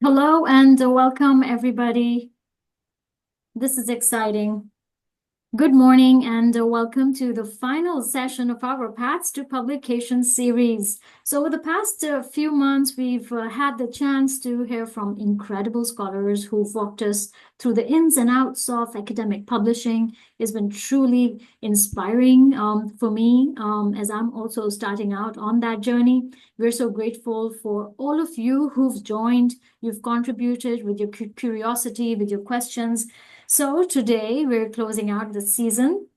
Hello and welcome, everybody. This is exciting. Good morning and welcome to the final session of our Paths to Publication series. So, over the past few months, we've had the chance to hear from incredible scholars who've walked us through the ins and outs of academic publishing. It's been truly inspiring for me as I'm also starting out on that journey. We're so grateful for all of you who've joined, you've contributed with your curiosity, with your questions. So today we're closing out the season,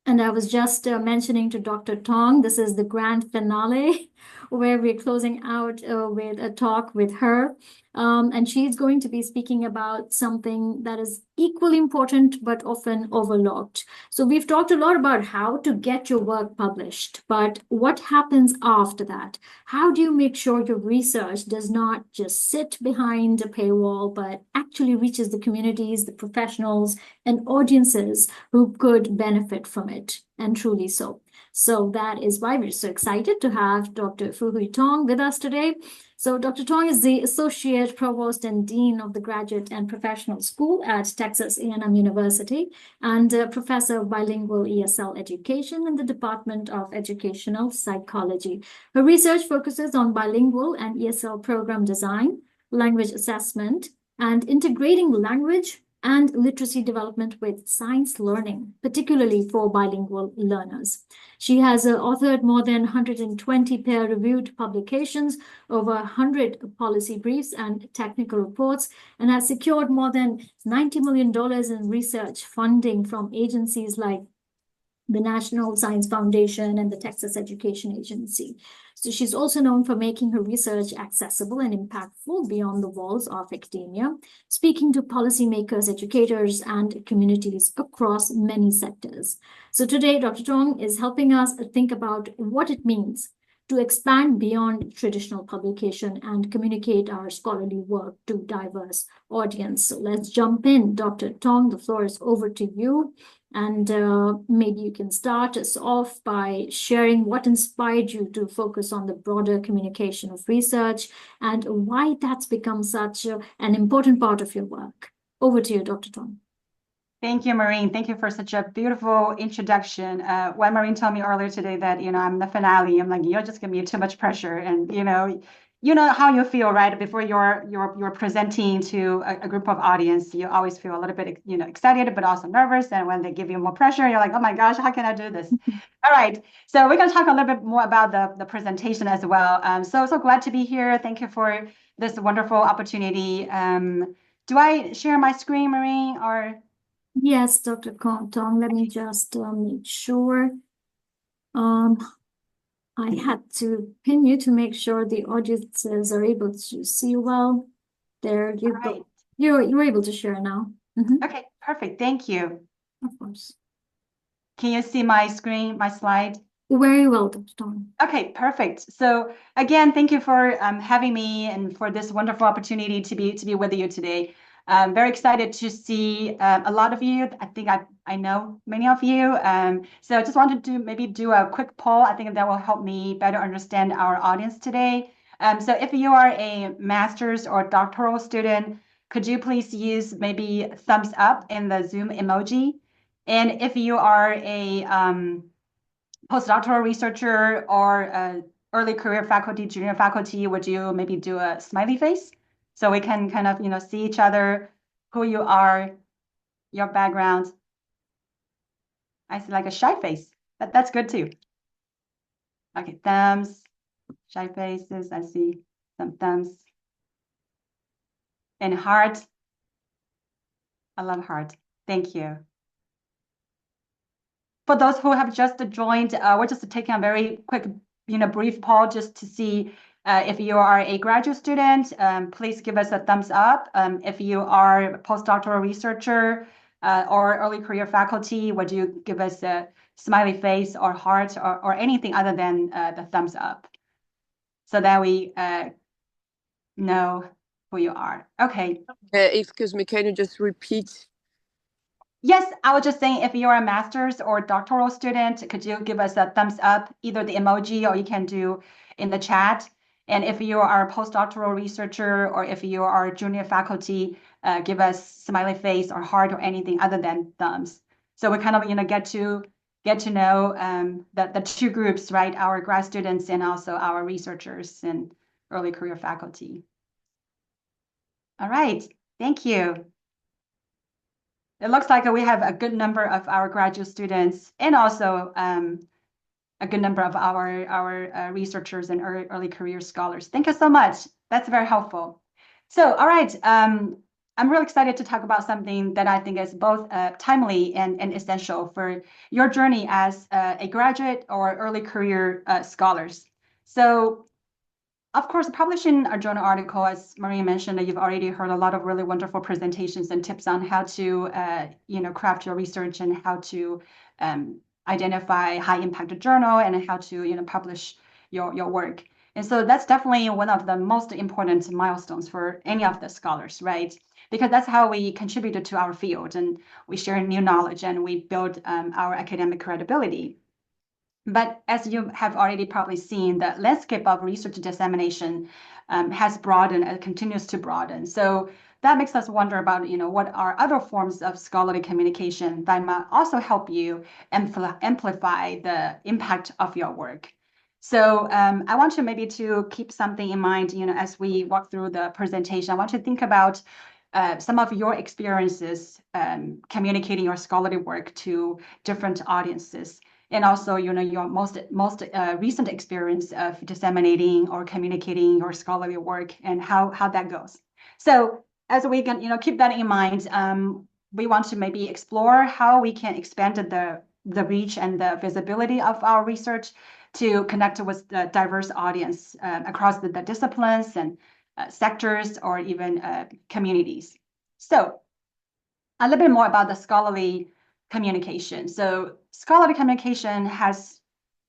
and I was just mentioning to Dr. Tong, this is the grand finale where we're closing out with a talk with her. And she's going to be speaking about something that is equally important but often overlooked. So we've talked a lot about how to get your work published, but what happens after that? How do you make sure your research does not just sit behind a paywall, but actually reaches the communities, the professionals, and audiences who could benefit from it, and truly so. So that is why we're so excited to have Dr. Fuhui Tong with us today. So Dr. Tong is the Associate Provost and Dean of the Graduate and Professional School at Texas A&M University and Professor of Bilingual ESL Education in the Department of Educational Psychology. Her research focuses on bilingual and ESL program design, language assessment, and integrating language and literacy development with science learning, particularly for bilingual learners. She has authored more than 120 peer-reviewed publications, over 100 policy briefs and technical reports, and has secured more than $90 million in research funding from agencies like the National Science Foundation and the Texas Education Agency. So she's also known for making her research accessible and impactful beyond the walls of academia, speaking to policymakers, educators, and communities across many sectors. So today, Dr. Tong is helping us think about what it means to expand beyond traditional publication and communicate our scholarly work to diverse audience. So let's jump in. Dr. Tong, the floor is over to you. And maybe you can start us off by sharing what inspired you to focus on the broader communication of research and why that's become such an important part of your work. Over to you, Dr. Tong. Thank you, Maureen. Thank you for such a beautiful introduction. When Maureen told me earlier today that, I'm the finale, I'm like, you're just giving me too much pressure. And, you know how you feel, right? Before you're presenting to a group of audience, you always feel a little bit, excited, but also nervous. And when they give you more pressure, you're like, oh my gosh, how can I do this? All right. So we're going to talk a little bit more about the presentation as well. So glad to be here. Thank you for this wonderful opportunity. Do I share my screen, Maureen, or? Yes, Dr. Tong, let me just make sure. I had to pin you to make sure the audiences are able to see you well. There you All go. right. You're able to share now. Okay, perfect. Thank you. Of course. Can you see my screen, my slide? Very well, Dr. Tong. Okay, perfect. So again, thank you for having me and for this wonderful opportunity to be with you today. I'm very excited to see a lot of you. I think I know many of you. So I just wanted to maybe do a quick poll. I think that will help me better understand our audience today. So if you are a master's or doctoral student, could you please use maybe thumbs up in the Zoom emoji? And if you are a postdoctoral researcher or early career faculty, junior faculty, would you maybe do a smiley face? So we can kind of, see each other, who you are, your background. I see like a shy face. That's good too. Okay, thumbs, shy faces. I see some thumbs. And heart. I love heart. Thank you. For those who have just joined, we're just taking a very quick, brief poll just to see if you are a graduate student, please give us a thumbs up. If you are a postdoctoral researcher or early career faculty, would you give us a smiley face or heart or anything other than the thumbs up so that we know who you are. Okay. Excuse me, can you just repeat? Yes, I was just saying if you're a master's or doctoral student, could you give us a thumbs up, either the emoji or you can do in the chat. And if you are a postdoctoral researcher or if you are a junior faculty, give us smiley face or heart or anything other than thumbs. So we kind of, get to know the two groups, right? Our grad students and also our researchers and early career faculty. All right, thank you. It looks like we have a good number of our graduate students and also a good number of our researchers and early career scholars. Thank you so much. That's very helpful. So, all right, I'm really excited to talk about something that I think is both timely and essential for your journey as a graduate or early career scholars. So, of course, publishing a journal article, as Maria mentioned, you've already heard a lot of really wonderful presentations and tips on how to, craft your research and how to identify high impact journal and how to, publish your work. And so that's definitely one of the most important milestones for any of the scholars, right? Because that's how we contributed to our field and we share new knowledge and we build our academic credibility. But as you have already probably seen, the landscape of research dissemination has broadened and continues to broaden. So that makes us wonder about, what are other forms of scholarly communication that might also help you amplify the impact of your work. So I want you maybe to keep something in mind, as we walk through the presentation. I want you to think about some of your experiences communicating your scholarly work to different audiences and also your most recent experience of disseminating or communicating your scholarly work and how that goes. So as we can keep that in mind, we want to maybe explore how we can expand the reach and the visibility of our research to connect with the diverse audience across the disciplines and sectors or even communities. So a little bit more about the scholarly communication. So scholarly communication has,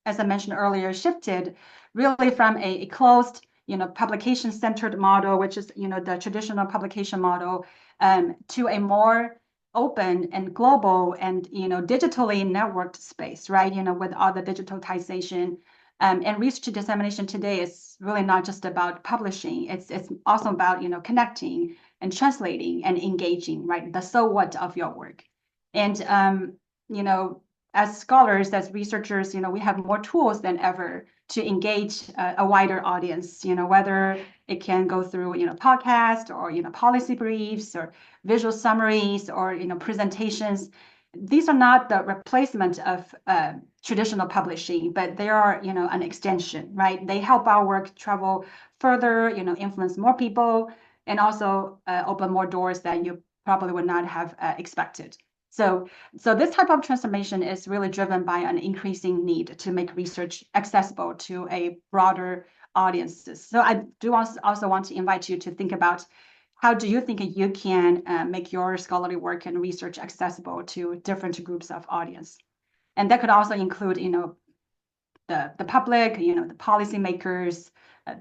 as I mentioned earlier, shifted really from a closed, publication-centered model, which is, the traditional publication model, to a more open and global and, digitally networked space, right? With all the digitalization. And research dissemination today is really not just about publishing. It's also about, connecting and translating and engaging, right? The so what of your work. And, as scholars, as researchers, we have more tools than ever to engage a wider audience, whether it can go through, podcast or, policy briefs or visual summaries or, presentations. These are not the replacement of traditional publishing, but they are, an extension, right? They help our work travel further, influence more people, and also open more doors that you probably would not have expected. So this type of transformation is really driven by an increasing need to make research accessible to a broader audiences. So I do also want to invite you to think about how do you think you can make your scholarly work and research accessible to different groups of audience? And that could also include, the public, the policymakers,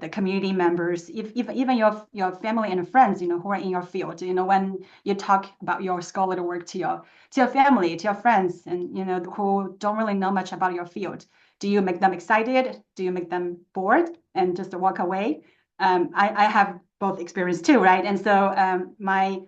the community members, even your family and friends, who are in your field. When you talk about your scholarly work to your family, to your friends, and who don't really know much about your field, do you make them excited? Do you make them bored and just walk away? I have both experience too, right? And so my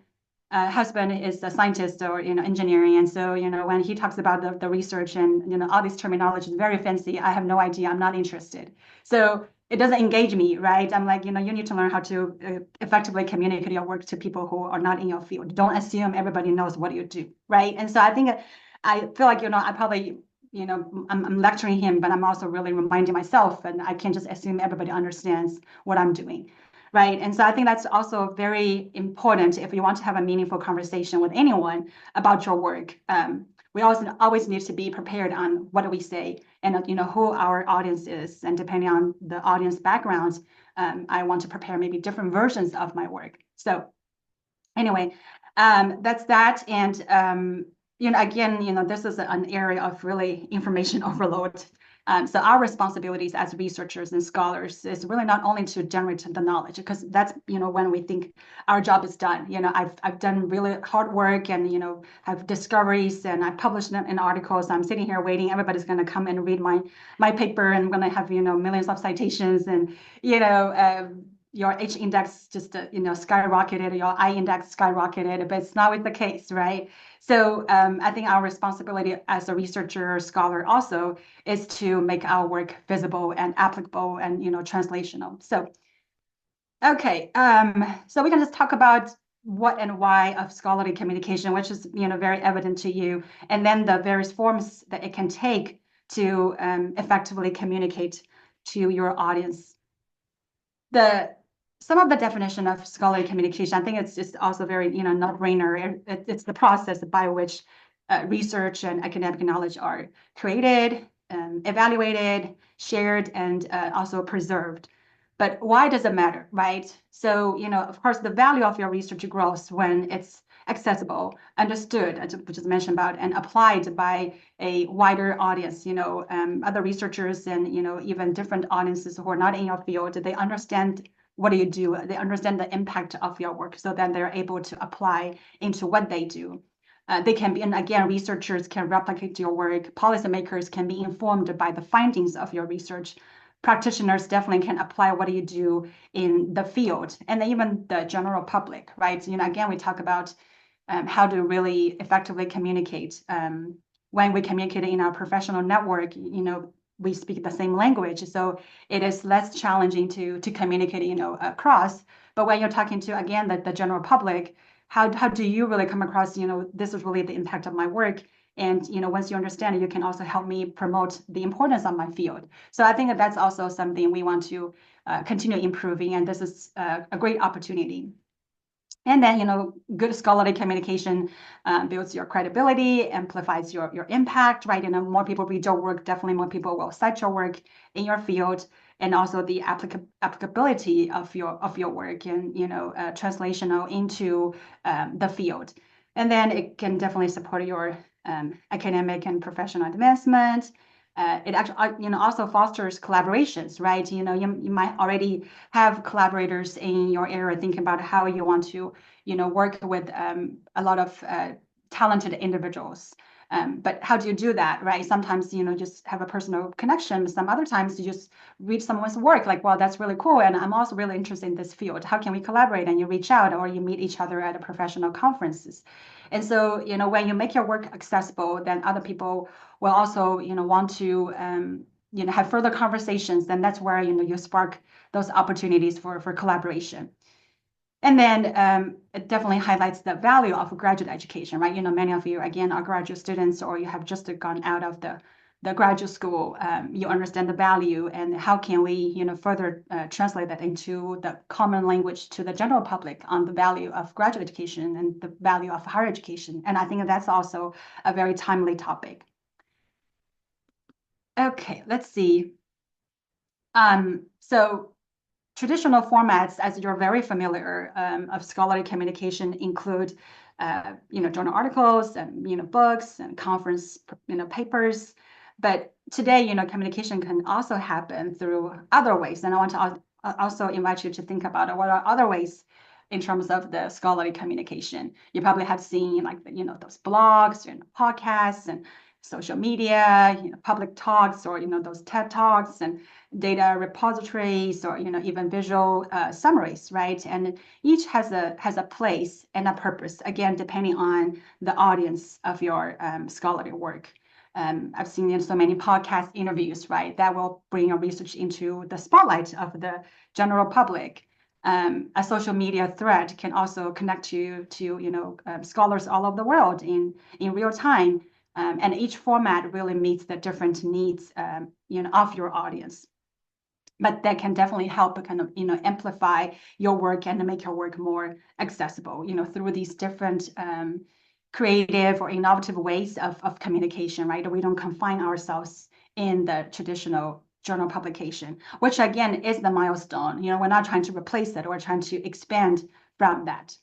husband is a scientist or engineering, and so when he talks about the research and all this terminology is very fancy, I have no idea. I'm not interested, so it doesn't engage me, right? I'm like, you need to learn how to effectively communicate your work to people who are not in your field. Don't assume everybody knows what you do, right? And so I feel like I probably I'm lecturing him, but I'm also really reminding myself, and I can't just assume everybody understands what I'm doing. Right. And so I think that's also very important if you want to have a meaningful conversation with anyone about your work. We also always need to be prepared on what do we say and who our audience is. And depending on the audience backgrounds, I want to prepare maybe different versions of my work. So anyway, that's that. And again, this is an area of really information overload. So our responsibilities as researchers and scholars is really not only to generate the knowledge, because that's, when we think our job is done. I've done really hard work and, have discoveries, and I published them in articles. I'm sitting here waiting. Everybody's going to come and read my paper, and I'm going to have, millions of citations, and, your H index just, skyrocketed, your I index skyrocketed, but it's not always the case, right? So I think our responsibility as a researcher or scholar also is to make our work visible and applicable and, translational. So, okay, so we can just talk about what and why of scholarly communication, which is, very evident to you, and then the various forms that it can take to effectively communicate to your audience. Some of the definition of scholarly communication, I think it's just also very, no-brainer. It's the process by which research and academic knowledge are created, evaluated, shared, and also preserved. But why does it matter, right? So, of course, the value of your research grows when it's accessible, understood, which is mentioned about, and applied by a wider audience, other researchers and, even different audiences who are not in your field. They understand what do you do? They understand the impact of your work, so then they're able to apply into what they do. They can be, and again, researchers can replicate your work. Policymakers can be informed by the findings of your research. Practitioners definitely can apply what you do in the field, and then even the general public, right? Again, we talk about how to really effectively communicate. When we communicate in our professional network, we speak the same language, so it is less challenging to communicate, across. But when you're talking to, again, the general public, how do you really come across, this is really the impact of my work? And, once you understand it, you can also help me promote the importance of my field. So I think that that's also something we want to continue improving, and this is a great opportunity. And then, good scholarly communication builds your credibility, amplifies your impact, right? More people read your work, definitely more people will cite your work in your field, and also the applicability of your work and, translational into the field. And then it can definitely support your academic and professional advancement. It actually, also fosters collaborations, right? You might already have collaborators in your area thinking about how you want to, work with a lot of talented individuals. But how do you do that, right? Sometimes, just have a personal connection. Some other times you just read someone's work, like, well, that's really cool, and I'm also really interested in this field. How can we collaborate? And you reach out, or you meet each other at a professional conferences. And so, when you make your work accessible, then other people will also, want to, have further conversations. Then that's where, you spark those opportunities for collaboration. And then it definitely highlights the value of graduate education, right? Many of you, again, are graduate students, or you have just gone out of the graduate school. You understand the value, and how can we, further translate that into the common language to the general public on the value of graduate education and the value of higher education. And I think that's also a very timely topic. Okay, let's see. So traditional formats, as you're very familiar, of scholarly communication include, journal articles and, books and conference, papers. But today, communication can also happen through other ways. And I want to also invite you to think about what are other ways in terms of the scholarly communication. You probably have seen, like, those blogs, podcasts, and social media, public talks, or, those TED Talks and data repositories, or, even visual summaries, right? And each has a place and a purpose, again, depending on the audience of your scholarly work. I've seen so many podcast interviews, right, that will bring your research into the spotlight of the general public. A social media thread can also connect you to, scholars all over the world in real time. And each format really meets the different needs, of your audience. But that can definitely help kind of, amplify your work and make your work more accessible, through these different creative or innovative ways of communication, right? We don't confine ourselves in the traditional journal publication, which again is the milestone. We're not trying to replace it, we're trying to expand from that.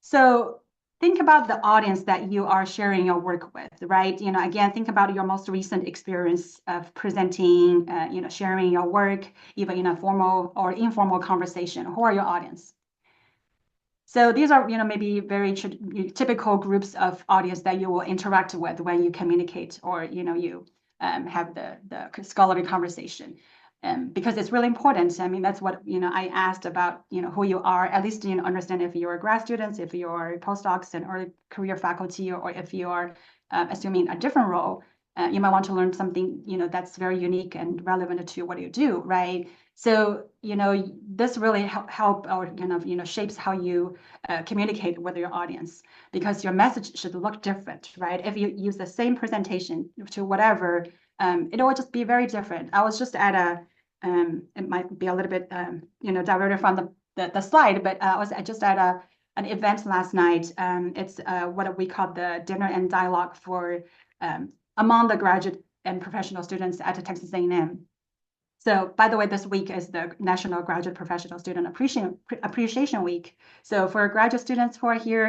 So think about the audience that you are sharing your work with, right? Again, think about your most recent experience of presenting, sharing your work, even in a formal or informal conversation. Who are your audience? So these are, maybe very typical groups of audience that you will interact with when you communicate or, you have the scholarly conversation. Because it's really important. I mean, that's what, I asked about, who you are, at least, understand if you're grad students, if you're postdocs and early career faculty, or if you are assuming a different role, you might want to learn something, that's very unique and relevant to what you do, right? So, this really help or shapes how you communicate with your audience, because your message should look different, right? If you use the same presentation to whatever, it will just be very different. I was just at it might be a little bit, diverted from the slide, but I was just at an event last night. It's what we call the dinner and dialogue for among the graduate and professional students at Texas A&M. So, by the way, this week is the National Graduate Professional Student Appreciation Week. So, for graduate students who are here,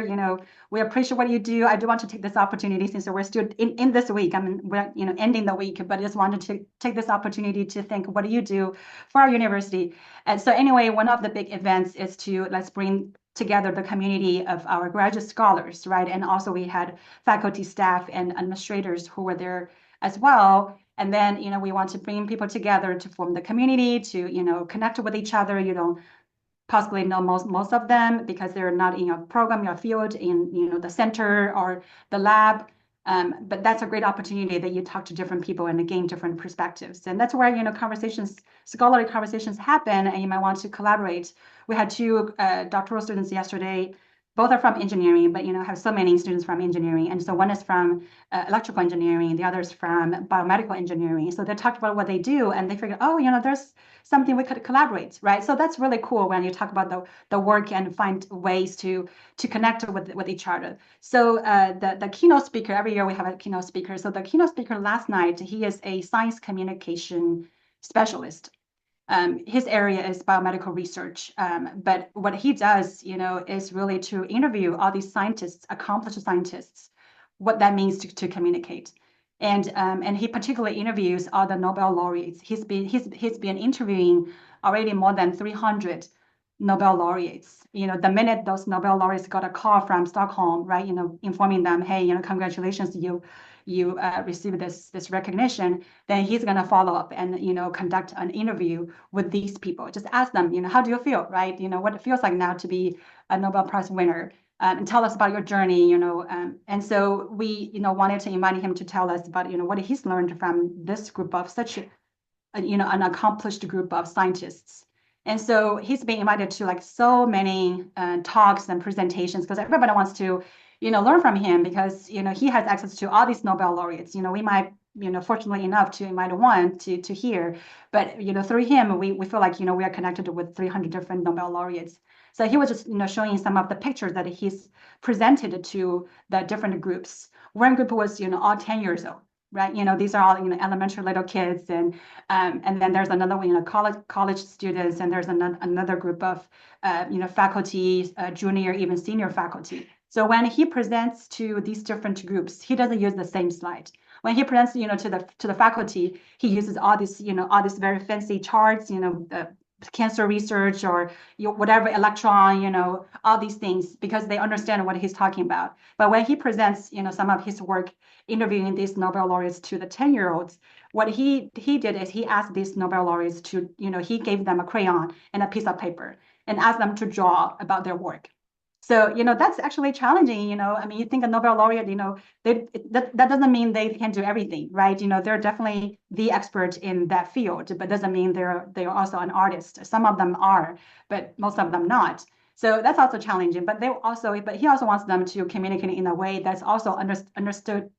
we appreciate what you do. I do want to take this opportunity, since we're still in this week. I mean, we're ending the week, but I just wanted to take this opportunity to think, what do you do for our university? And so, anyway, one of the big events is to let's bring together the community of our graduate scholars, right? And also we had faculty, staff, and administrators who were there as well. And then, we want to bring people together to form the community, to, connect with each other. You don't possibly know most of them because they're not in your program, your field, in, the center or the lab. But that's a great opportunity that you talk to different people and gain different perspectives. And that's where, scholarly conversations happen, and you might want to collaborate. We had two doctoral students yesterday. Both are from engineering, but have so many students from engineering. And so one is from electrical engineering, the other is from biomedical engineering. So they talked about what they do, and they figured, oh, there's something we could collaborate, right? So that's really cool when you talk about the work and find ways to connect with each other. So the keynote speaker, every year we have a keynote speaker. So the keynote speaker last night, he is a science communication specialist. His area is biomedical research, but what he does, is really to interview all these scientists, accomplished scientists, what that means to communicate. And he particularly interviews all the Nobel laureates. He's been interviewing already more than 300 Nobel laureates. The minute those Nobel laureates got a call from Stockholm, right, informing them, hey, congratulations, you received this recognition, then he's going to follow up and conduct an interview with these people. Just ask them, how do you feel, right? What it feels like now to be a Nobel Prize winner, and tell us about your journey. And so we wanted to invite him to tell us about what he's learned from this group of such an accomplished group of scientists. And so he's being invited to like so many talks and presentations, because everybody wants to learn from him, because he has access to all these Nobel laureates. We might fortunately enough to invite one to hear, but through him we feel like we are connected with 300 different Nobel laureates. So he was just showing some of the pictures that he's presented to the different groups. One group was all 10 years old, right? These are all elementary little kids, and then there's another one, college students, and there's another group of faculty, junior, even senior faculty. So when he presents to these different groups, he doesn't use the same slide. When he presents, to the faculty, he uses all these very fancy charts, cancer research or whatever, electron, all these things, because they understand what he's talking about. But when he presents, some of his work interviewing these Nobel laureates to the 10-year-olds, what he did is he asked these Nobel laureates to, he gave them a crayon and a piece of paper and asked them to draw about their work. So, that's actually challenging. I mean, you think a Nobel laureate, that doesn't mean they can do everything, right? They're definitely the expert in that field, but doesn't mean they're also an artist. Some of them are, but most of them not. So that's also challenging. But he also wants them to communicate in a way that's also understood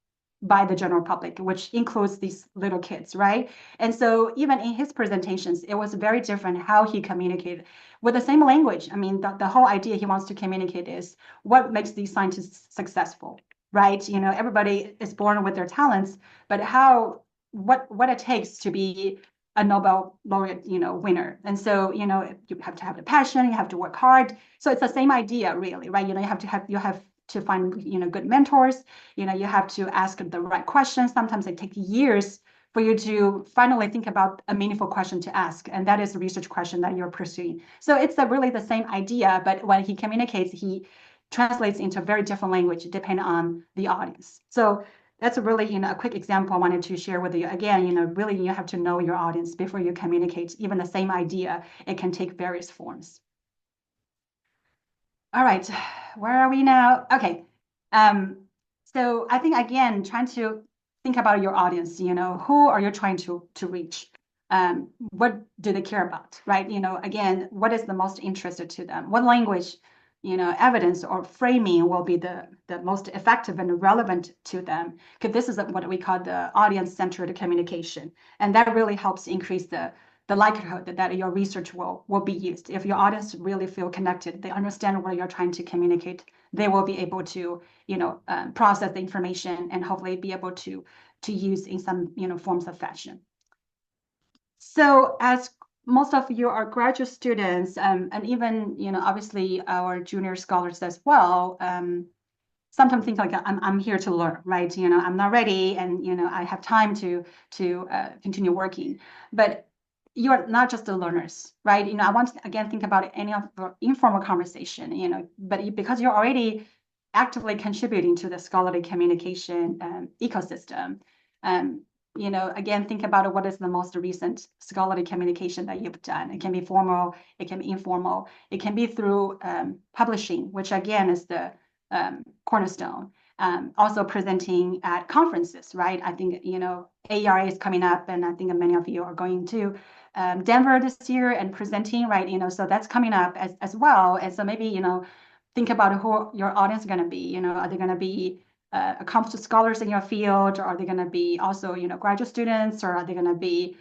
by the general public, which includes these little kids, right? And so even in his presentations, it was very different how he communicated with the same language. I mean, the whole idea he wants to communicate is what makes these scientists successful, right? Everybody is born with their talents, but what it takes to be a Nobel laureate, winner. And so, you have to have the passion, you have to work hard. So it's the same idea, really, right? You have to find, good mentors. You have to ask the right questions. Sometimes it takes years for you to finally think about a meaningful question to ask. And that is a research question that you're pursuing. So it's really the same idea, but when he communicates, he translates into a very different language depending on the audience. So that's a really, a quick example I wanted to share with you. Again, really you have to know your audience before you communicate. Even the same idea, it can take various forms. All right, where are we now? Okay. So I think, again, trying to think about your audience, who are you trying to reach? What do they care about, right? Again, what is the most interested to them? What language, evidence or framing will be the most effective and relevant to them? Because this is what we call the audience-centered communication. And that really helps increase the likelihood that your research will be used. If your audience really feel connected, they understand what you're trying to communicate, they will be able to, process the information and hopefully be able to use in some, forms of fashion. So as most of you are graduate students, and even, obviously our junior scholars as well, sometimes think like I'm here to learn, right? I'm not ready, and I have time to continue working. But you are not just the learners, right? I want to again think about any of the informal conversation, but because you're already actively contributing to the scholarly communication ecosystem. Again, think about what is the most recent scholarly communication that you've done. It can be formal, it can be informal, it can be through publishing, which again is the cornerstone. Also presenting at conferences, right? I think, AERA is coming up, and I think many of you are going to Denver this year and presenting, right? So that's coming up as well. And so maybe, think about who your audience is going to be. Are they going to be accomplished scholars in your field, or are they going to be also, graduate students, or are they going to be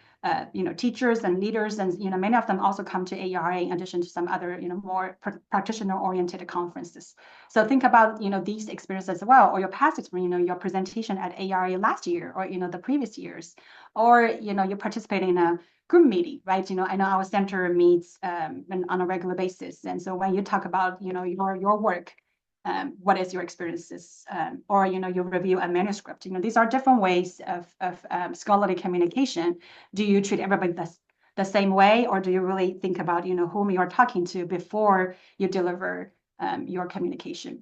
teachers and leaders, and many of them also come to AERA in addition to some other more practitioner-oriented conferences. So think about these experiences as well, or your past experience, your presentation at AERA last year, or the previous years, or you participate in a group meeting, right? I know our center meets on a regular basis, and so when you talk about your work. What is your experiences, or you review a manuscript. These are different ways of scholarly communication. Do you treat everybody the same way, or do you really think about whom you're talking to before you deliver your communication?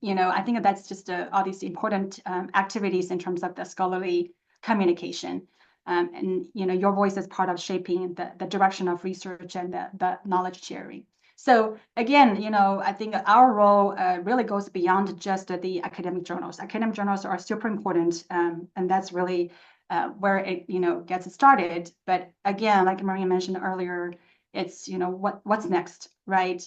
I think that's just all these important activities in terms of the scholarly communication. And your voice is part of shaping the direction of research and the knowledge sharing. So again, I think our role really goes beyond just the academic journals. Academic journals are super important, and that's really where it gets started. But again, like Maria mentioned earlier, it's what's next, right?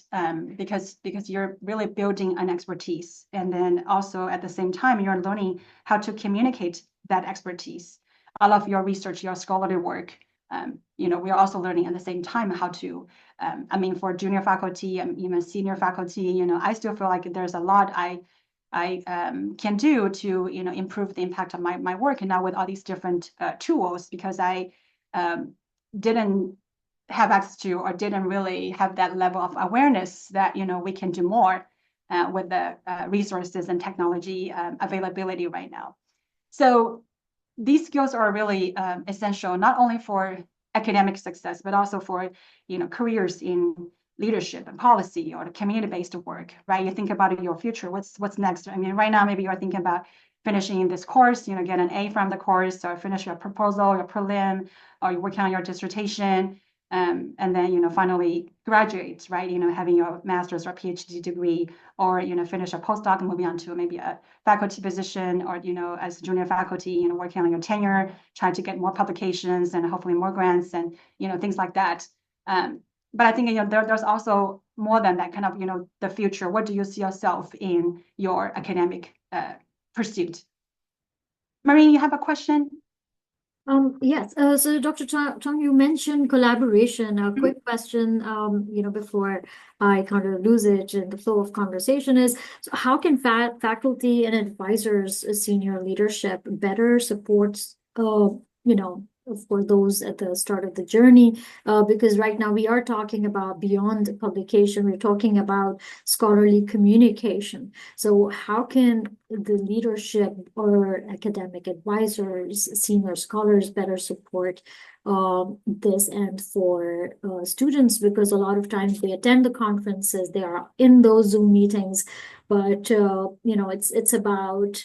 Because you're really building an expertise, and then also at the same time you're learning how to communicate that expertise. All of your research, your scholarly work, we are also learning at the same time how to, for junior faculty and even senior faculty, I still feel like there's a lot I can do to, improve the impact of my work. And now with all these different tools, because I didn't have access to, or didn't really have that level of awareness that, we can do more with the resources and technology availability right now. So these skills are really essential, not only for academic success, but also for, careers in leadership and policy or the community-based work, right? You think about your future, what's next? Right now, maybe you're thinking about finishing this course, get an A from the course, or finish your proposal, your prelim, or you're working on your dissertation, and then, finally graduate, right? Having your master's or PhD degree, or, finish a postdoc and moving on to maybe a faculty position, or, as junior faculty, working on your tenure, trying to get more publications and hopefully more grants and, things like that. But I think, there's also more than that kind of, the future. What do you see yourself in your academic pursuit? Marie, you have a question? Yes. So Dr. Tong, you mentioned collaboration. A quick question, before I kind of lose it in the flow of conversation is, so how can faculty and advisors, senior leadership better support, for those at the start of the journey, because right now we are talking about beyond publication, we're talking about scholarly communication. So how can the leadership or academic advisors, senior scholars better support this, and for students, because a lot of times they attend the conferences, they are in those Zoom meetings, but it's about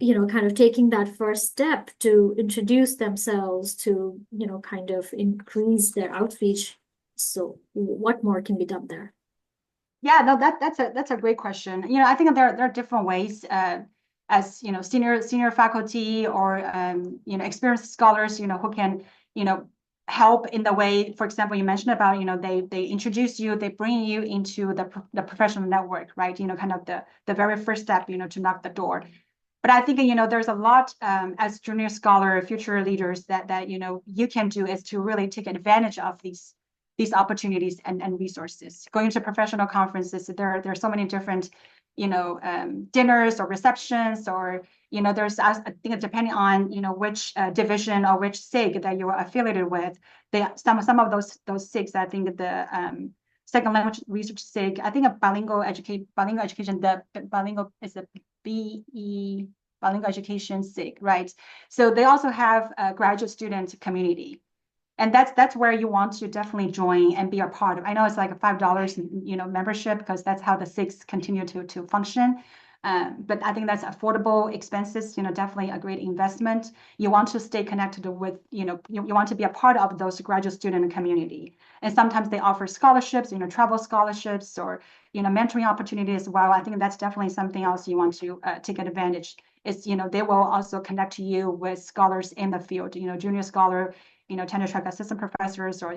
kind of taking that first step to introduce themselves, to kind of increase their outreach. So what more can be done there? Yeah, no, that's a great question. I think there are different ways, as senior faculty or experienced scholars, who can help in the way. For example, you mentioned about they introduce you, they bring you into the professional network, right? Kind of the very first step, to knock the door. But I think there's a lot, as junior scholar, future leaders, that you can do, is to really take advantage of these opportunities and resources. Going to professional conferences, there are so many different dinners or receptions, or there's, I think, depending on which division or which SIG that you are affiliated with, some of those SIGs, I think the second language research SIG, I think a bilingual education, the bilingual is a BE, bilingual education SIG, right? So they also have a graduate student community. And that's where you want to definitely join and be a part of. I know it's like a $5, membership, because that's how the SIGs continue to function. But I think that's affordable expenses, definitely a great investment. You want to stay connected with, you want to be a part of those graduate student community. And sometimes they offer scholarships, travel scholarships, or, mentoring opportunities as well. I think that's definitely something else you want to take advantage. Is, they will also connect you with scholars in the field, junior scholar, tenure track assistant professors, or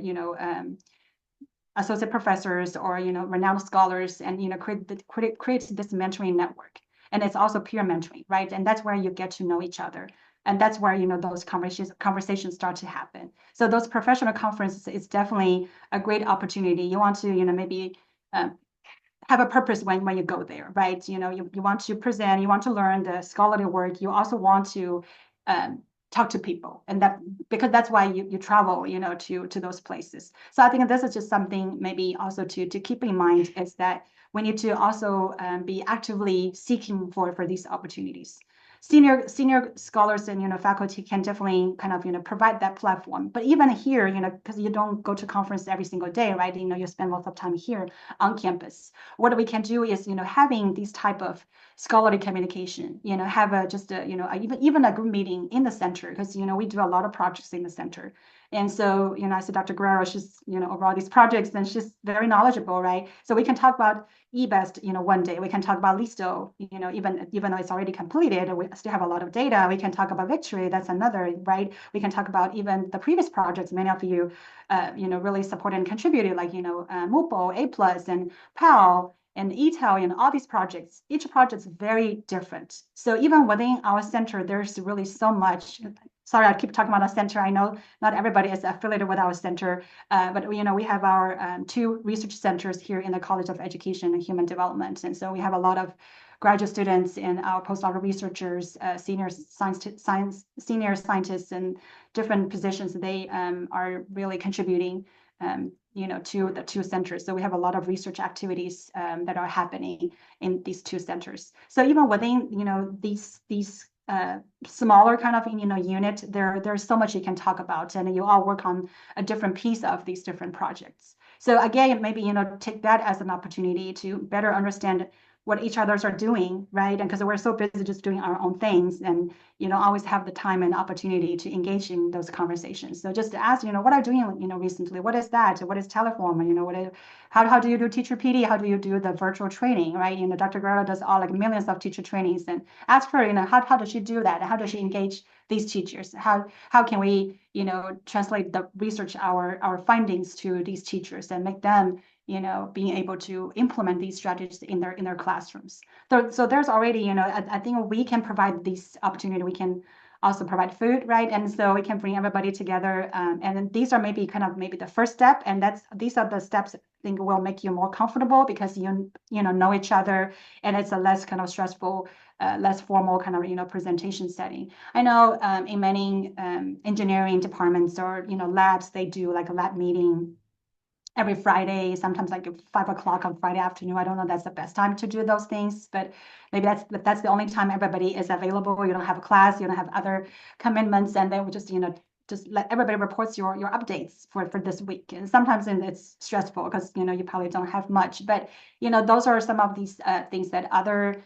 associate professors, or renowned scholars, and create this mentoring network. And it's also peer mentoring, right? And that's where you get to know each other, and that's where those conversations start to happen. So those professional conferences is definitely a great opportunity. You want to maybe have a purpose when you go there, right? You want to present, you want to learn the scholarly work, you also want to talk to people, and that, because that's why you travel, to those places. So I think this is just something maybe also to keep in mind, is that we need to also be actively seeking for these opportunities. Senior scholars and faculty can definitely kind of provide that platform. But even here, because you don't go to conference every single day, right? You spend lots of time here on campus. What we can do is having these type of scholarly communication, have even a group meeting in the center, because we do a lot of projects in the center. And so I said Dr. Guerrero, she's over all these projects, and she's very knowledgeable, right? So we can talk about eBest, one day. We can talk about Listo, even though it's already completed, we still have a lot of data. We can talk about Victory, that's another, right? We can talk about even the previous projects many of you really supported and contributed, like MUPO, A+, and PAL, and ETEL, and all these projects. Each project is very different. So even within our center, there's really so much. Sorry, I keep talking about our center. I know not everybody is affiliated with our center, but we have our 2 research centers here in the College of Education and Human Development. And so we have a lot of graduate students and our postdoctoral researchers, senior scientists in different positions. They are really contributing to the 2 centers. So we have a lot of research activities that are happening in these 2 centers. So even within these smaller kind of unit, there's so much you can talk about, and you all work on a different piece of these different projects. So again, maybe take that as an opportunity to better understand what each others are doing, right? And because we're so busy just doing our own things, and always have the time and opportunity to engage in those conversations. So just to ask, what are you doing, recently? What is that? What is Teleform? How do you do teacher PD? How do you do the virtual training, right? Dr. Guerrero does all like millions of teacher trainings, and ask her, how does she do that? How does she engage these teachers? How can we, translate the research, our findings to these teachers, and make them being able to implement these strategies in their classrooms. So there's already, I think we can provide this opportunity. We can also provide food, right? And so we can bring everybody together. And then these are maybe the first step. And these are the steps I think will make you more comfortable, because you know each other, and it's a less kind of stressful less formal kind of, presentation setting. I know in many engineering departments or, labs, they do like a lab meeting every Friday, sometimes like 5 o'clock on Friday afternoon. I don't know that's the best time to do those things, but maybe that's the only time everybody is available. You don't have a class, you don't have other commitments, and then we just let everybody reports your updates for this week. And sometimes it's stressful because you probably don't have much, but those are some of these things that other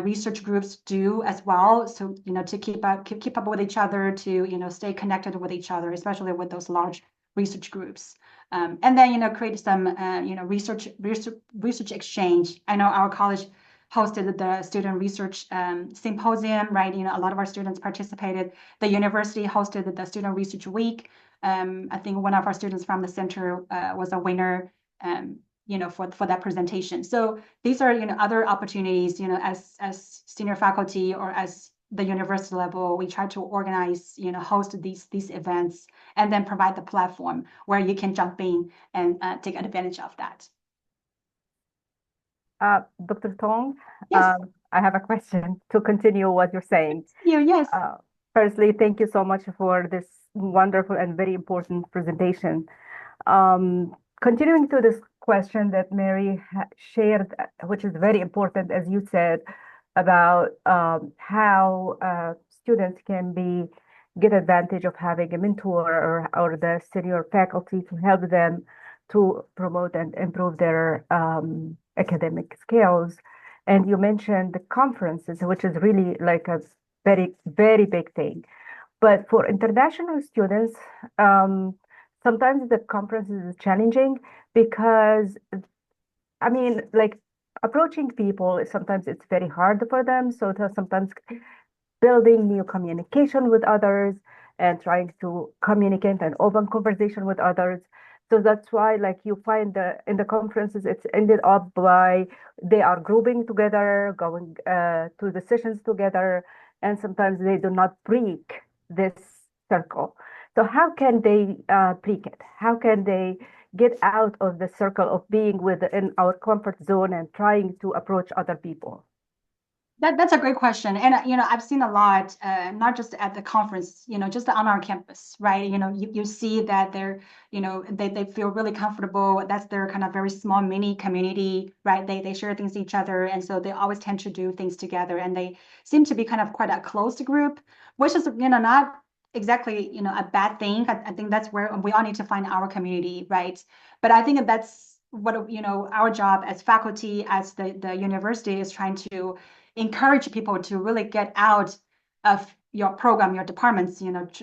research groups do as well. So to keep up with each other, to stay connected with each other, especially with those large research groups. And then create some research exchange. I know our college hosted the student research symposium, right? A lot of our students participated. The university hosted the student research week. I think one of our students from the center was a winner, for that presentation. So these are other opportunities, as senior faculty or as the university level, we try to organize, host these events, and then provide the platform where you can jump in and take advantage of that. Dr. Tong, Yes. I have a question to continue what you're saying. Yes. Firstly, thank you so much for this wonderful and very important presentation. Continuing to this question that Mary shared, which is very important, as you said, about how students can get advantage of having a mentor or the senior faculty to help them to promote and improve their academic skills. And you mentioned the conferences, which is really like a very, very big thing. But for international students, sometimes the conference is challenging because, I mean, like approaching people, sometimes it's very hard for them. So sometimes building new communication with others and trying to communicate and open conversation with others. So that's why, like, you find in the conferences, it's ended up by they are grouping together, going to the sessions together, and sometimes they do not break this circle. So how can they break it? How can they get out of the circle of being within our comfort zone and trying to approach other people? That's a great question. And, I've seen a lot, not just at the conference, just on our campus, right? You see that they're, they feel really comfortable. That's their kind of very small mini community, right? They share things with each other. And so they always tend to do things together. And they seem to be kind of quite a closed group, which is, not exactly, a bad thing. I think that's where we all need to find our community, right? But I think that's what, our job as faculty, as the university is trying to encourage people to really get out of your program, your departments,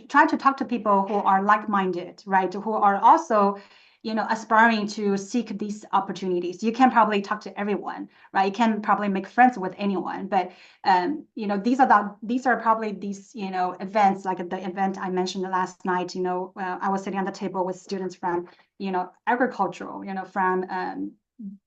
try to talk to people who are like-minded, right? Who are also, aspiring to seek these opportunities. You can probably talk to everyone, right? You can probably make friends with anyone, but these are probably these, events like the event I mentioned last night. I was sitting on the table with students from, agricultural, from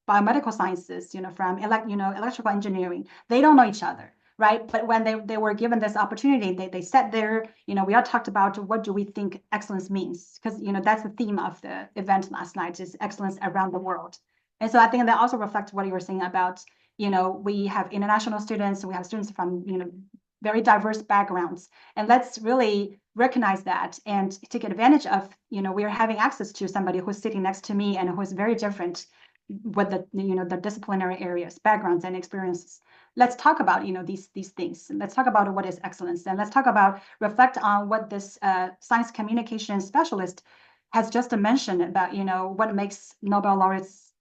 biomedical sciences, from electrical engineering. They don't know each other, right? But when they were given this opportunity, they sat there, we all talked about what do we think excellence means? Because, that's the theme of the event last night, is excellence around the world. And so I think that also reflects what you were saying about, we have international students, we have students from, very diverse backgrounds. And let's really recognize that and take advantage of, we are having access to somebody who's sitting next to me and who is very different with the disciplinary areas, backgrounds, and experiences. Let's talk about these things. Let's talk about what is excellence, and let's talk about reflect on what this science communication specialist has just mentioned about what makes Nobel laureates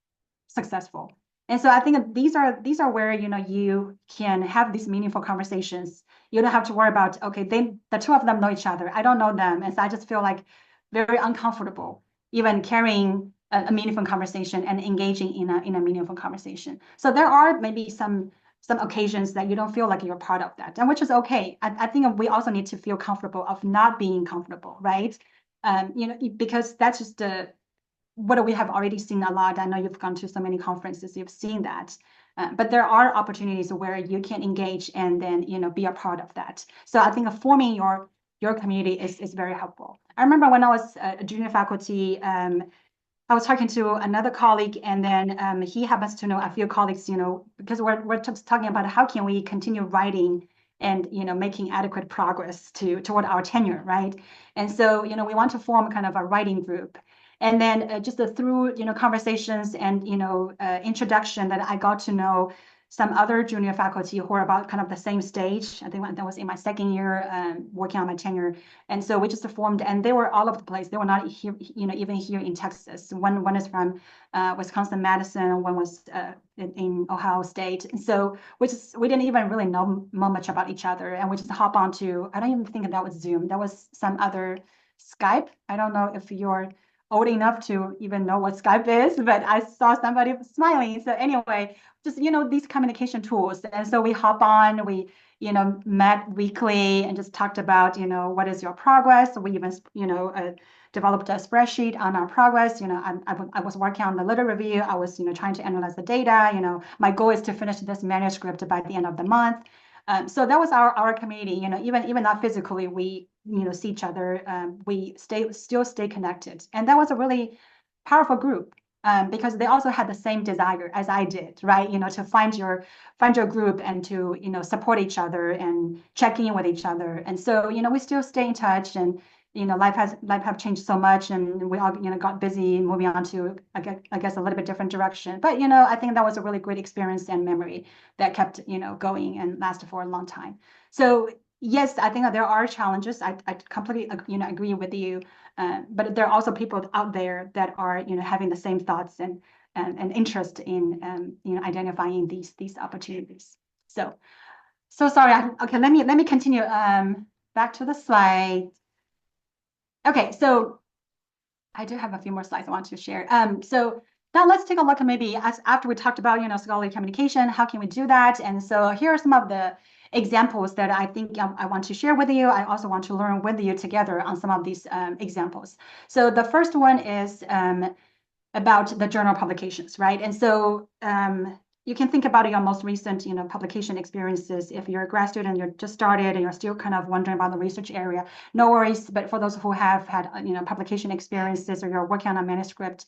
successful. And so I think these are where you can have these meaningful conversations. You don't have to worry about, okay, the two of them know each other. I don't know them, and so I just feel like very uncomfortable even carrying a meaningful conversation and engaging in a meaningful conversation. So there are maybe some occasions that you don't feel like you're part of that, and which is okay. I think we also need to feel comfortable of not being comfortable, right? Because that's just what we have already seen a lot. I know you've gone to so many conferences, you've seen that. But there are opportunities where you can engage and then be a part of that. So I think forming your community is very helpful. I remember when I was a junior faculty, I was talking to another colleague, and then he happens to know a few colleagues, because we're just talking about how can we continue writing and making adequate progress toward our tenure, right? And so we want to form kind of a writing group, and then just through conversations and introduction, that I got to know some other junior faculty who are about kind of the same stage. I think that was in my second year working on my tenure. And so we just formed, and they were all over the place. They were not here, even here in Texas. One is from Wisconsin Madison, one was in Ohio State. And so we didn't even really know much about each other, and we just hop onto, I don't even think that was Zoom. That was some other Skype. I don't know if you're old enough to even know what Skype is, but I saw somebody smiling. So anyway, just these communication tools. And so we hop on, we met weekly and just talked about what is your progress. We even developed a spreadsheet on our progress. I was working on the literature review. I was trying to analyze the data. My goal is to finish this manuscript by the end of the month. So that was our community. Even not physically, we see each other. We still stay connected, and that was a really powerful group. Because they also had the same desire as I did, right? To find your group and to support each other and check in with each other. And so we still stay in touch, and life have changed so much, and we all got busy moving on to I guess a little bit different direction. But I think that was a really great experience and memory that kept going and lasted for a long time. So yes, I think that there are challenges. I completely agree with you. But there are also people out there that are having the same thoughts and interest in identifying these opportunities. So sorry. Okay, let me continue. Back to the slide. Okay, so I do have a few more slides I want to share. So now let's take a look at maybe after we talked about scholarly communication, how can we do that? And so here are some of the examples that I think I want to share with you. I also want to learn with you together on some of these examples. So the first one is about the journal publications, right? And so you can think about your most recent, publication experiences. If you're a grad student, you're just started and you're still kind of wondering about the research area, no worries. But for those who have had, publication experiences, or you're working on a manuscript,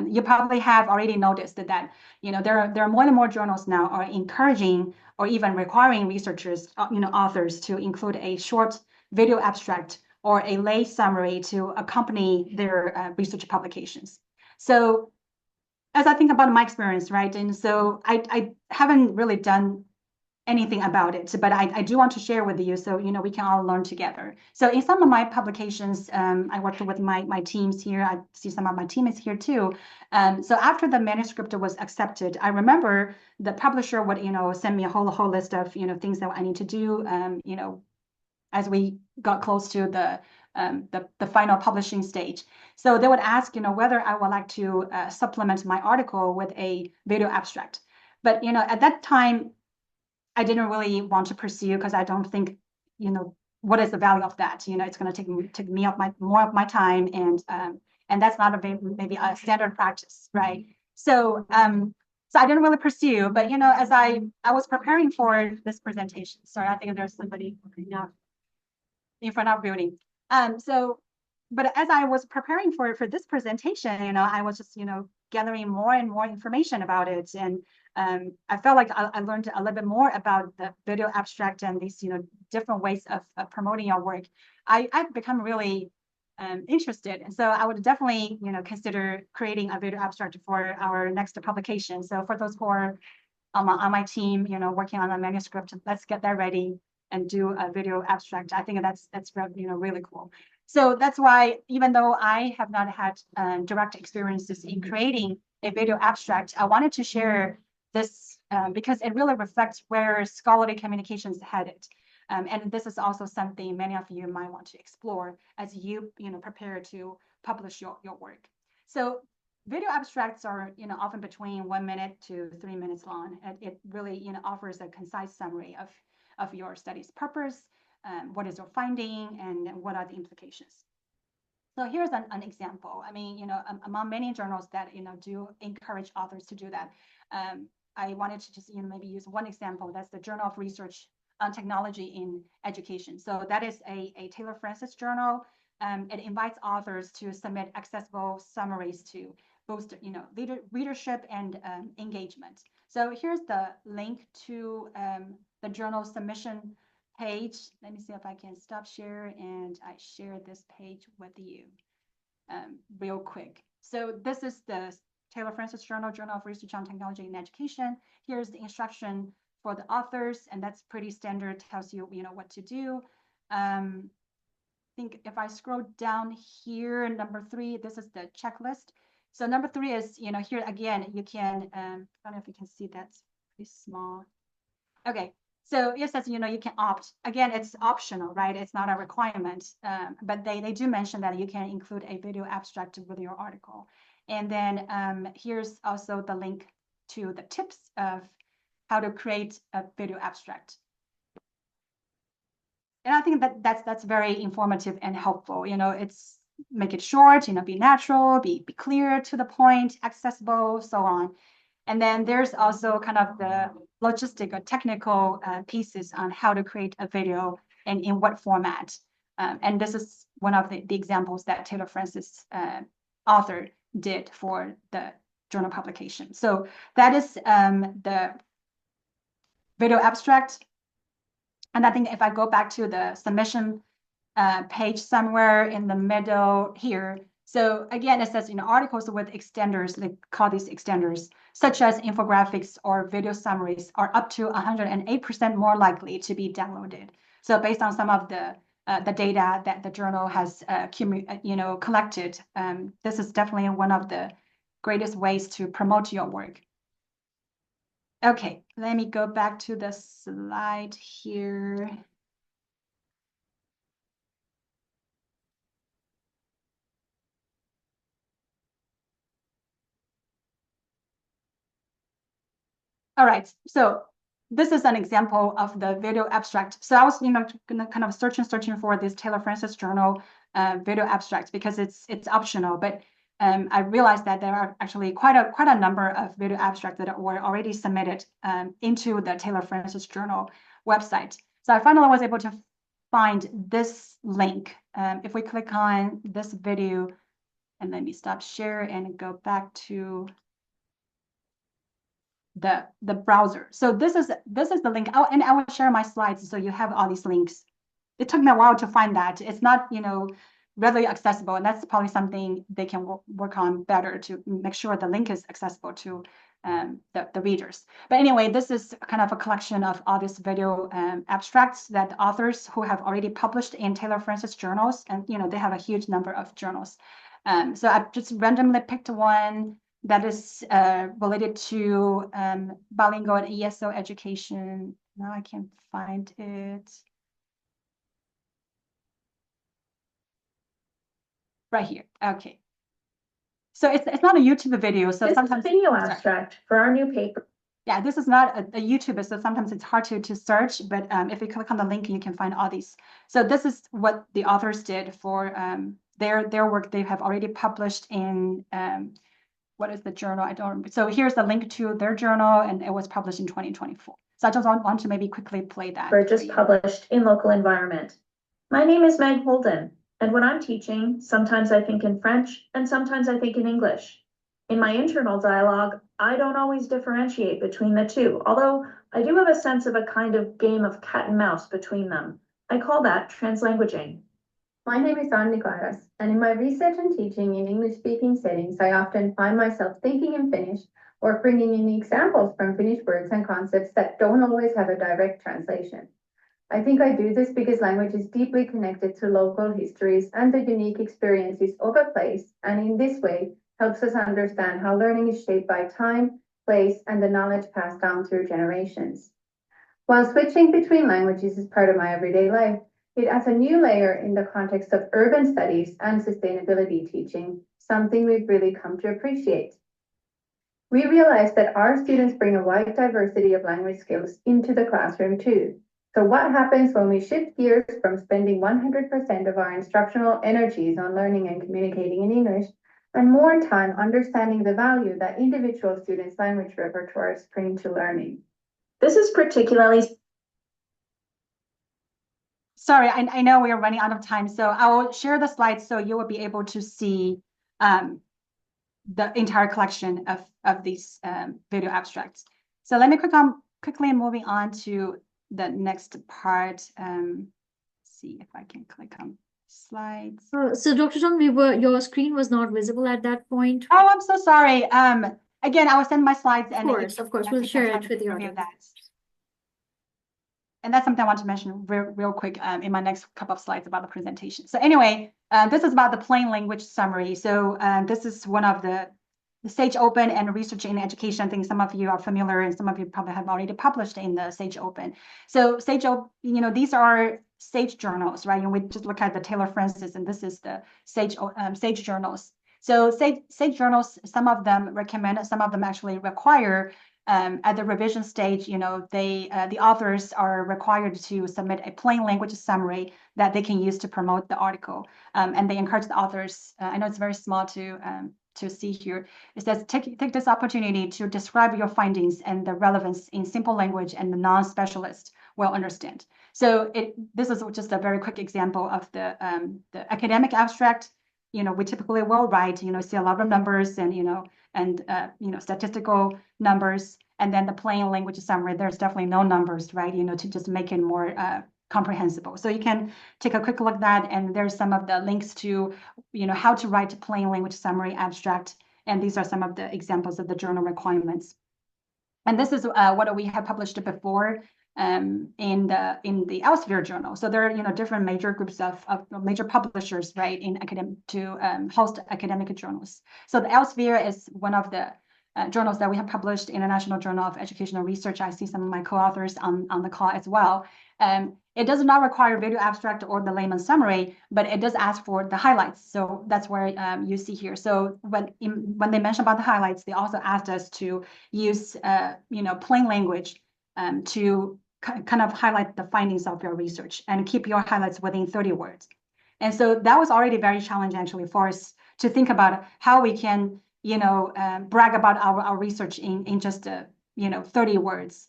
you probably have already noticed that, there are more and more journals now are encouraging or even requiring researchers, authors to include a short video abstract or a lay summary to accompany their research publications. So as I think about my experience, right, and so I haven't really done anything about it, but I do want to share with you so we can all learn together. So in some of my publications, I worked with my teams here. I see some of my team is here too. So after the manuscript was accepted, I remember the publisher would send me a whole list of things that I need to do. As we got close to the final publishing stage. So they would ask, whether I would like to supplement my article with a video abstract. But, at that time, I didn't really want to pursue, because I don't think, what is the value of that? It's going to take me up more of my time, and that's not maybe a standard practice, right? So so I didn't really pursue, but as I was preparing for this presentation. Sorry, I think there's somebody in front of building. But as I was preparing for this presentation, I was just, gathering more and more information about it. And I felt like I learned a little bit more about the video abstract and these, different ways of promoting your work. I've become really interested. And so I would definitely, consider creating a video abstract for our next publication. So for those who are on my team, working on a manuscript, let's get that ready and do a video abstract. I think that's really cool. So that's why, even though I have not had direct experiences in creating a video abstract, I wanted to share this because it really reflects where scholarly communication is headed. And this is also something many of you might want to explore as you prepare to publish your work. So video abstracts are often between 1 minute to 3 minutes long. And it really offers a concise summary of your study's purpose, what is your finding, and what are the implications. So here's an example. I mean, among many journals that do encourage authors to do that, I wanted to just maybe use one example. That's the Journal of Research on Technology in Education. So that is a Taylor Francis journal. it invites authors to submit accessible summaries to boost, readership and engagement. So here's the link to the journal submission page. Let me see if I can stop share and I share this page with you real quick. So this is the Taylor Francis Journal of Research on Technology in Education. Here's the instruction for the authors, and that's pretty standard, tells you, what to do. I think if I scroll down here, number 3, this is the checklist. So number 3 is, here again, you can, I don't know if you can see, that's pretty small. Okay, so it says, you can opt. Again, it's optional, right? It's not a requirement, but they do mention that you can include a video abstract with your article. And then here's also the link to the tips of how to create a video abstract. And I think that's very informative and helpful. It's make it short, be natural, be clear, to the point, accessible, so on. And then there's also kind of the logistic or technical pieces on how to create a video and in what format. And this is one of the examples that Taylor Francis author did for the journal publication. So that is the video abstract. And I think if I go back to the submission page somewhere in the middle here, so again, it says, articles with extenders, they call these extenders, such as infographics or video summaries, are up to 108% more likely to be downloaded. So based on some of the data that the journal has collected, this is definitely one of the greatest ways to promote your work. Okay, let me go back to the slide here. All right, so this is an example of the video abstract. So I was, gonna kind of searching for this Taylor Francis Journal video abstract because it's optional. But I realized that there are actually quite a number of video abstracts that were already submitted into the Taylor Francis Journal website. So I finally was able to find this link. If we click on this video, and let me stop share and go back to the browser. So this is the link. Oh, and I will share my slides so you have all these links. It took me a while to find that. It's not, readily accessible, and that's probably something they can work on better to make sure the link is accessible to the readers. But anyway, this is kind of a collection of all these video abstracts that the authors who have already published in Taylor Francis journals, and they have a huge number of journals. So I just randomly picked one that is related to bilingual and ESL education. Now I can't find it. Right here. Okay. So it's not a YouTube video. So This sometimes is a video abstract for our new paper. Yeah, this is not a YouTube, so sometimes it's hard to search. But if you click on the link, you can find all these. So this is what the authors did for their work. They have already published in what is the journal? I don't remember. So here's the link to their journal, and it was published in 2024. So I just want to maybe quickly play that. We're just published in local environment. My name is Meg Holden, and when I'm teaching, sometimes I think in French, and sometimes I think in English. In my internal dialogue, I don't always differentiate between the two, although I do have a sense of a kind of game of cat and mouse between them. I call that translanguaging. My name is Anne Nicolas, and in my research and teaching in English-speaking settings, I often find myself thinking in Finnish or bringing in examples from Finnish words and concepts that don't always have a direct translation. I think I do this because language is deeply connected to local histories and the unique experiences of a place, and in this way helps us understand how learning is shaped by time, place, and the knowledge passed down through generations. While switching between languages is part of my everyday life, it adds a new layer in the context of urban studies and sustainability teaching, something we've really come to appreciate. We realize that our students bring a wide diversity of language skills into the classroom too. So what happens when we shift gears from spending 100% of our instructional energies on learning and communicating in English and more time understanding the value that individual students' language repertoires bring to learning? This is particularly sorry, I know we are running out of time, so I will share the slides so you will be able to see the entire collection of these video abstracts. So let me quickly moving on to the next part. See if I can click on slides. So Dr. Tong, your screen was not visible at that point. Oh, I'm so sorry. Again, I will send my slides and Of course, we'll share it with the audience. And that's something I want to mention real quick in my next couple of slides about the presentation. So anyway, this is about the plain language summary. So this is one of the Sage Open and Research in Education. I think some of you are familiar and some of you probably have already published in the Sage Open. So Sage Open, these are Sage journals, right? And we just look at the Taylor Francis, and this is the Sage journals. So Sage journals, some of them recommend, some of them actually require at the revision stage, the authors are required to submit a plain language summary that they can use to promote the article. And they encourage the authors, I know it's very small to see here. It says, take this opportunity to describe your findings and the relevance in simple language and the non-specialist will understand. So this is just a very quick example of the academic abstract. We typically will write, see a lot of numbers and, statistical numbers, and then the plain language summary, there's definitely no numbers, right? To just make it more comprehensible. So you can take a quick look at that, and there's some of the links to, how to write a plain language summary abstract. And these are some of the examples of the journal requirements. And this is what we have published before in the Elsevier journal. So there are different major groups of major publishers, right, in to host academic journals. So the Elsevier is one of the journals that we have published, International Journal of Educational Research. I see some of my co-authors on the call as well. It does not require video abstract or the layman summary, but it does ask for the highlights. So that's where you see here. So when they mention about the highlights, they also asked us to use plain language to kind of highlight the findings of your research and keep your highlights within 30 words. And so that was already very challenging actually for us to think about how we can brag about our research in just 30 words.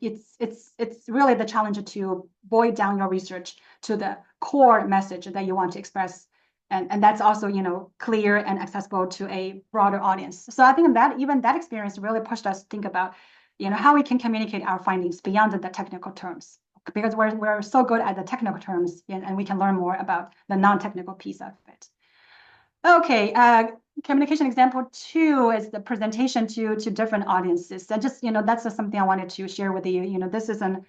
It's really the challenge to boil down your research to the core message that you want to express, and that's also clear and accessible to a broader audience. So I think that even that experience really pushed us to think about how we can communicate our findings beyond the technical terms, because we're so good at the technical terms, and we can learn more about the non-technical piece of it. Okay, communication example 2 is the presentation to different audiences. And just, that's just something I wanted to share with you. This is a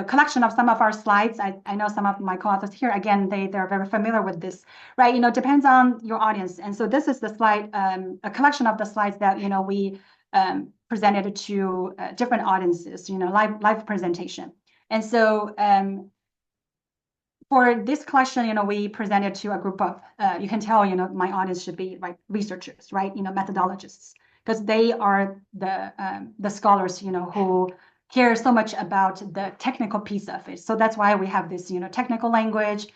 collection of some of our slides. I know some of my co-authors here, again, they're very familiar with this, right? Depends on your audience. And so this is the slide, a collection of the slides that, we presented to different audiences, live presentation. And so for this collection, we presented to a group of, you can tell, my audience should be like researchers, right? Methodologists, because they are the scholars, who care so much about the technical piece of it. So that's why we have this, technical language,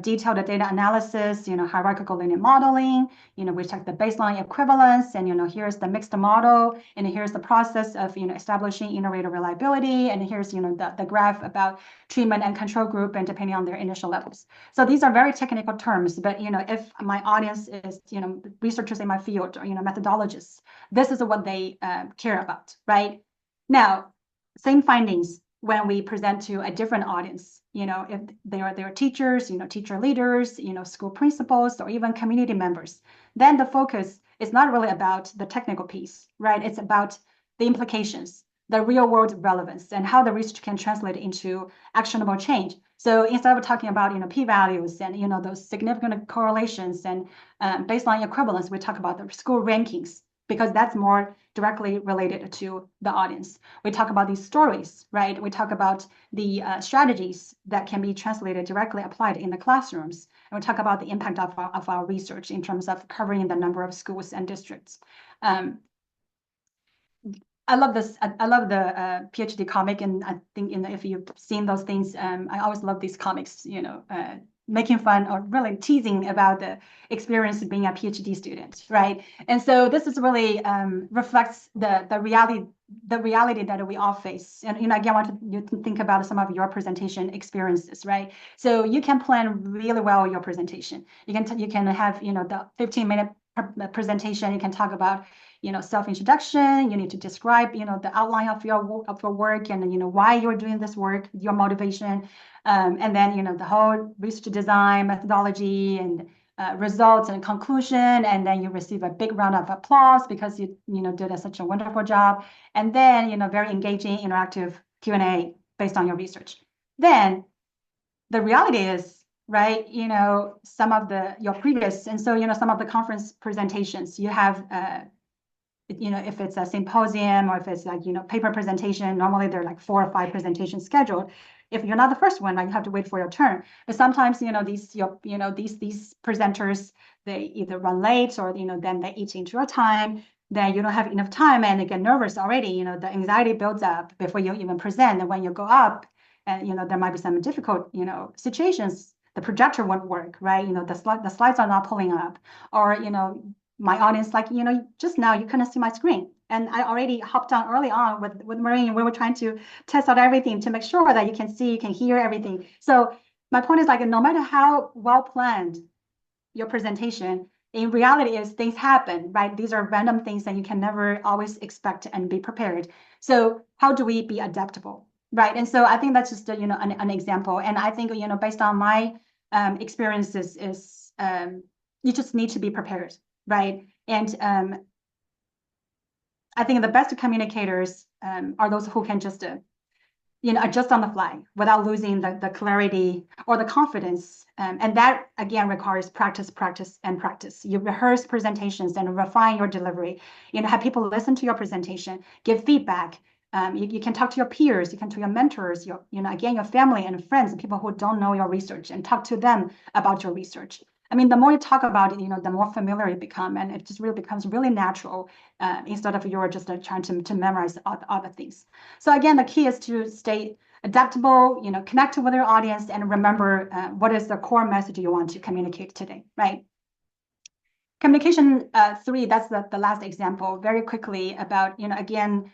detailed data analysis, hierarchical linear modeling, we check the baseline equivalence, and, here's the mixed model, and here's the process of, establishing iterator reliability, and here's, the graph about treatment and control group, and depending on their initial levels. So these are very technical terms, but, if my audience is, researchers in my field, or, methodologists, this is what they care about, right? Now, same findings when we present to a different audience, if they are teachers, teacher leaders, school principals, or even community members, then the focus is not really about the technical piece, right? It's about the implications, the real world relevance, and how the research can translate into actionable change. So instead of talking about, p-values and, those significant correlations and baseline equivalence, we talk about the school rankings, because that's more directly related to the audience. We talk about these stories, right? We talk about the strategies that can be translated directly applied in the classrooms. And we talk about the impact of our research in terms of covering the number of schools and districts. I love this. I love the PhD comic, and I think if you've seen those things, I always love these comics, making fun or really teasing about the experience of being a PhD student, right? And so this is really reflects the reality that we all face. And again, I want you to think about some of your presentation experiences, right? So you can plan really well your presentation. You can have the 15-minute presentation. You can talk about self-introduction. You need to describe the outline of your work and why you're doing this work, your motivation, and then the whole research design methodology and results and conclusion, and then you receive a big round of applause because you did such a wonderful job, and then very engaging interactive Q&A based on your research. Then the reality is, right, some of your previous, and so some of the conference presentations you have if it's a symposium or if it's like paper presentation, normally there are like 4 or 5 presentations scheduled. If you're not the first one, you have to wait for your turn. But sometimes these presenters, they either run late or then they eat into your time. Then you don't have enough time and they get nervous already. The anxiety builds up before you even present. And when you go up, and there might be some difficult situations. The projector won't work, right? The slides are not pulling up, or my audience, like, just now you couldn't see my screen. And I already hopped on early on with Maureen. We were trying to test out everything to make sure that you can see, you can hear everything. So my point is, like, no matter how well planned your presentation, in reality is things happen, right? These are random things that you can never always expect and be prepared. So how do we be adaptable, right? And so I think that's just an example. And I think based on my experiences is you just need to be prepared. Right. And I think the best communicators are those who can just, adjust on the fly without losing the clarity or the confidence. And that, again, requires practice, practice, and practice. You rehearse presentations and refine your delivery. Have people listen to your presentation, give feedback. You can talk to your peers, you can to your mentors, again, your family and friends, people who don't know your research, and talk to them about your research. I mean, the more you talk about it, the more familiar you become, and it just really becomes really natural instead of you're just trying to memorize other things. So again, the key is to stay adaptable, connect with your audience, and remember what is the core message you want to communicate today, right? Communication 3, that's the last example, very quickly about, again,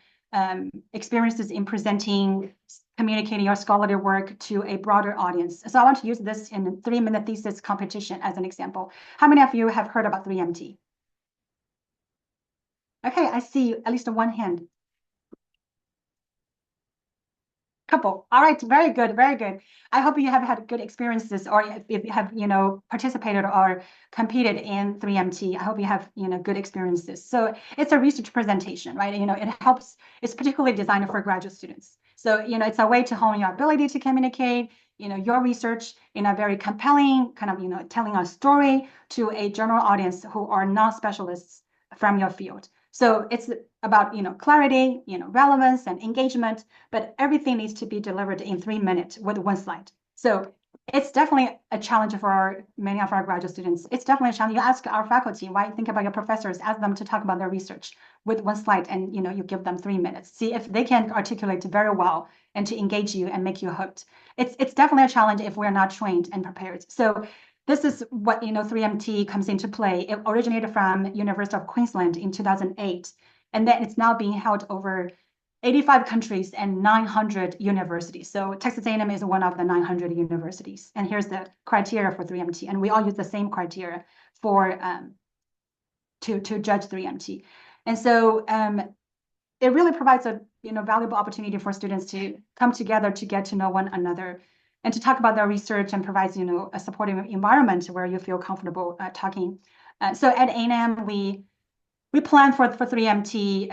experiences in presenting, communicating your scholarly work to a broader audience. So I want to use this in a 3-minute thesis competition as an example. How many of you have heard about 3MT? Okay, I see at least one hand. Couple. All right, very good, very good. I hope you have had good experiences, or if you have, participated or competed in 3MT, I hope you have, good experiences. So it's a research presentation, right? It helps, it's particularly designed for graduate students. So, it's a way to hone your ability to communicate, your research in a very compelling kind of, telling a story to a general audience who are non-specialists from your field. So it's about, clarity, relevance and engagement, but everything needs to be delivered in 3 minutes with one slide. So it's definitely a challenge for many of our graduate students. It's definitely a challenge. You ask our faculty, why? Think about your professors, ask them to talk about their research with one slide, and you give them 3 minutes. See if they can articulate very well and to engage you and make you hooked. It's definitely a challenge if we're not trained and prepared. So this is what 3MT comes into play. It originated from University of Queensland in 2008, and then it's now being held over 85 countries and 900 universities. So Texas A&M is one of the 900 universities. And here's the criteria for 3MT, and we all use the same criteria for to judge 3MT. And so it really provides a valuable opportunity for students to come together to get to know one another and to talk about their research, and provides a supportive environment where you feel comfortable talking. So at A&M, we plan for 3MT.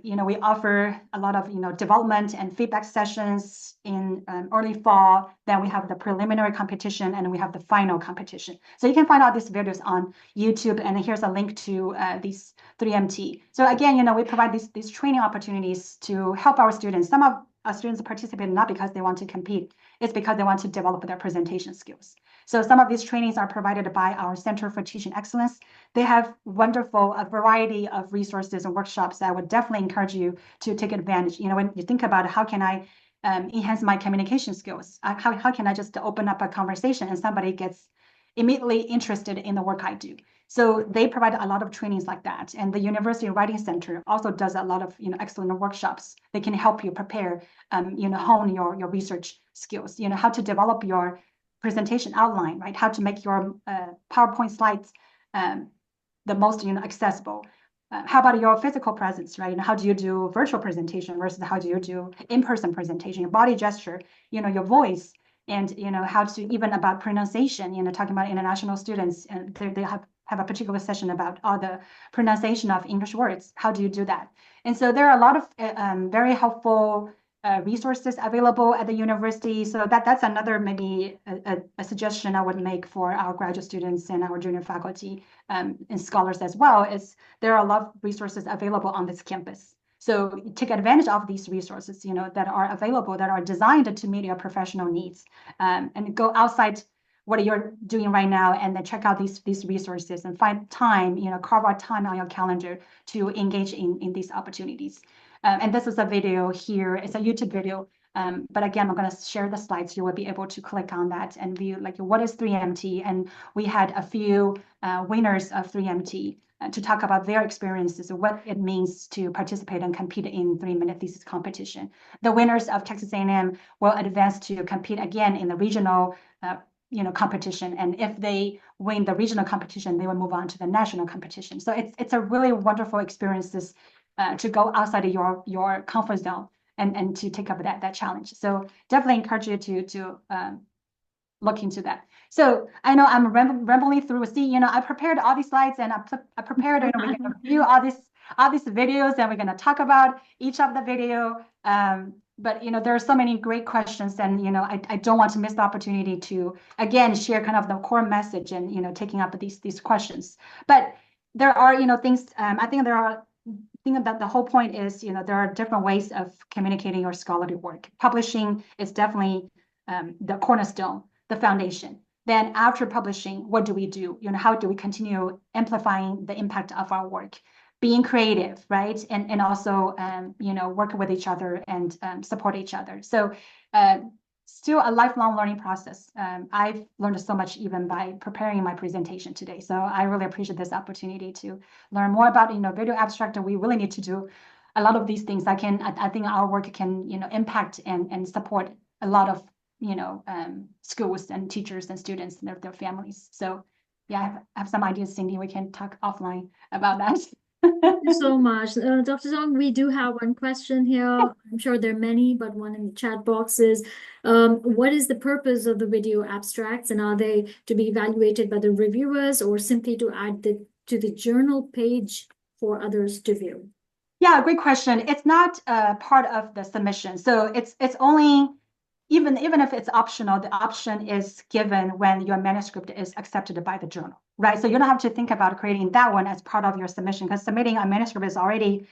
We offer a lot of development and feedback sessions in early fall. Then we have the preliminary competition, and we have the final competition. So you can find out these videos on YouTube, and here's a link to these 3MT. So again, we provide these training opportunities to help our students. Some of our students participate not because they want to compete, it's because they want to develop their presentation skills. So some of these trainings are provided by our Center for Teaching Excellence. They have a variety of resources and workshops that I would definitely encourage you to take advantage. When you think about how can I enhance my communication skills? How can I just open up a conversation and somebody gets immediately interested in the work I do? So they provide a lot of trainings like that. And the University Writing Center also does a lot of excellent workshops. They can help you prepare, hone your research skills, how to develop your presentation outline, right? How to make your PowerPoint slides the most accessible. How about your physical presence, right? How do you do virtual presentation versus how do you do in-person presentation? Your body gesture, your voice, and how to even about pronunciation. Talking about international students, and they have a particular session about all the pronunciation of English words. How do you do that? And so there are a lot of very helpful resources available at the university. So that's another maybe a suggestion I would make for our graduate students and our junior faculty and scholars as well, is there are a lot of resources available on this campus. So take advantage of these resources, that are available, that are designed to meet your professional needs, and go outside what you're doing right now and then check out these resources and find time, carve out time on your calendar to engage in these opportunities. And this is a video here. It's a YouTube video. But again, I'm going to share the slides. You will be able to click on that and view like what is 3MT. And we had a few winners of 3MT to talk about their experiences of what it means to participate and compete in 3-minute thesis competition. The winners of Texas A&M will advance to compete again in the regional competition. And if they win the regional competition, they will move on to the national competition. So it's a really wonderful experiences to go outside of your comfort zone and to take up that challenge. So definitely encourage you to look into that. So I know I'm rambling through. See, I prepared all these slides and I prepared and we're going to review all these videos and we're going to talk about each of the video. But there are so many great questions, and I don't want to miss the opportunity to again share kind of the core message and taking up these questions. But there are things. I think that the whole point is there are different ways of communicating your scholarly work. Publishing is definitely the cornerstone, the foundation. Then after publishing, what do we do? How do we continue amplifying the impact of our work? Being creative, right? And also, work with each other and support each other. So still a lifelong learning process. I've learned so much even by preparing my presentation today. So I really appreciate this opportunity to learn more about, video abstract. We really need to do a lot of these things. I think our work can, impact and support a lot of, schools and teachers and students and their families. So yeah, I have some ideas, Cindy. We can talk offline about that. Thank you so much. Dr. Tong, we do have one question here. I'm sure there are many, but one in the chat box is, what is the purpose of the video abstracts, and are they to be evaluated by the reviewers or simply to add to the journal page for others to view? Yeah, great question. It's not part of the submission. So it's only, even if it's optional, the option is given when your manuscript is accepted by the journal, right? So you don't have to think about creating that one as part of your submission, because submitting a manuscript is already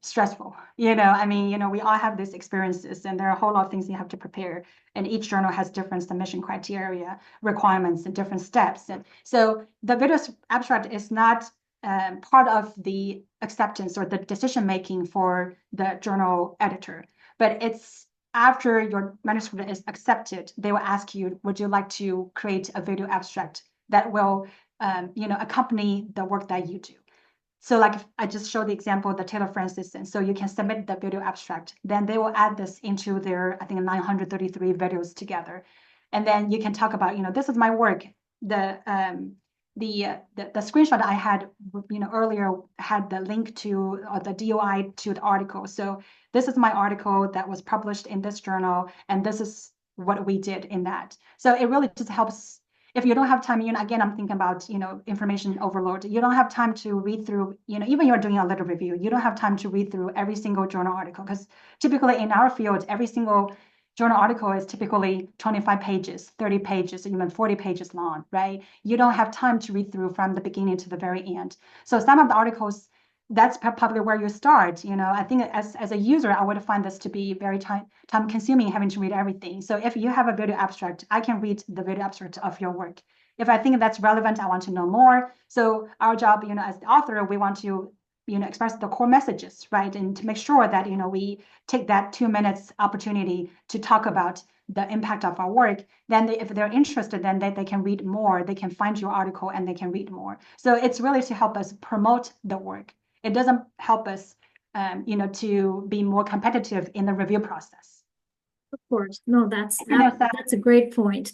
stressful. We all have these experiences, and there are a whole lot of things you have to prepare. And each journal has different submission criteria, requirements, and different steps. And so the video abstract is not part of the acceptance or the decision-making for the journal editor, but it's after your manuscript is accepted, they will ask you, would you like to create a video abstract that will, accompany the work that you do? So like I just showed the example of the Taylor Francis, and so you can submit the video abstract. Then they will add this into their, I think, 933 videos together. And then you can talk about, this is my work. The screenshot I had, earlier had the link to, or the DOI to the article. So this is my article that was published in this journal, and this is what we did in that. So it really just helps. If you don't have time, again, I'm thinking about, information overload. You don't have time to read through, even you're doing a little review, you don't have time to read through every single journal article, because typically in our field, every single journal article is typically 25 pages, 30 pages, even 40 pages long, right? You don't have time to read through from the beginning to the very end. So some of the articles, that's probably where you start. I think as a user, I would find this to be very time consuming, having to read everything. So if you have a video abstract, I can read the video abstract of your work. If I think that's relevant, I want to know more. So our job, as the author, we want to express the core messages, right? And to make sure that, we take that 2 minutes opportunity to talk about the impact of our work, then if they're interested, then they can read more, they can find your article and they can read more. So it's really to help us promote the work. It doesn't help us, to be more competitive in the review process. Of course. No, that's That. that's a great point.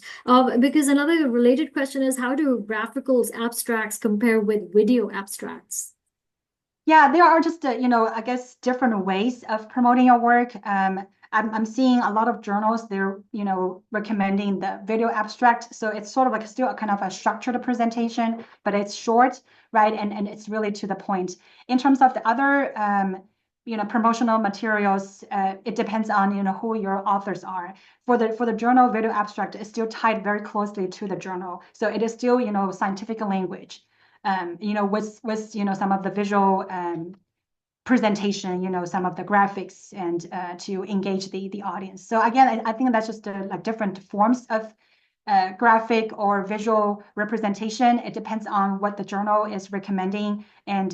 Because another related question is, how do graphical abstracts compare with video abstracts? Yeah, there are just, I guess different ways of promoting your work. I'm seeing a lot of journals, they're, recommending the video abstract. So it's sort of like still a kind of a structured presentation, but it's short, right? And it's really to the point. In terms of the other, promotional materials, it depends on, who your authors are. For the journal, video abstract is still tied very closely to the journal. So it is still, scientific language. With some of the visual presentation, some of the graphics, and to engage the audience. So again, I think that's just like different forms of graphic or visual representation. It depends on what the journal is recommending, and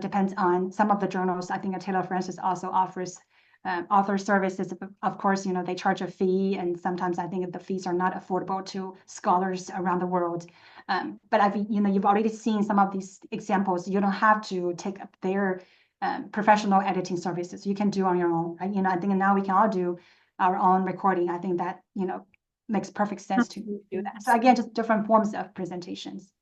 depends on some of the journals. I think Taylor Francis also offers author services. Of course, they charge a fee, and sometimes I think the fees are not affordable to scholars around the world. But you've already seen some of these examples. You don't have to take up their professional editing services. You can do on your own. I think now we can all do our own recording. I think that, makes perfect sense to do that. So again, just different forms of presentations.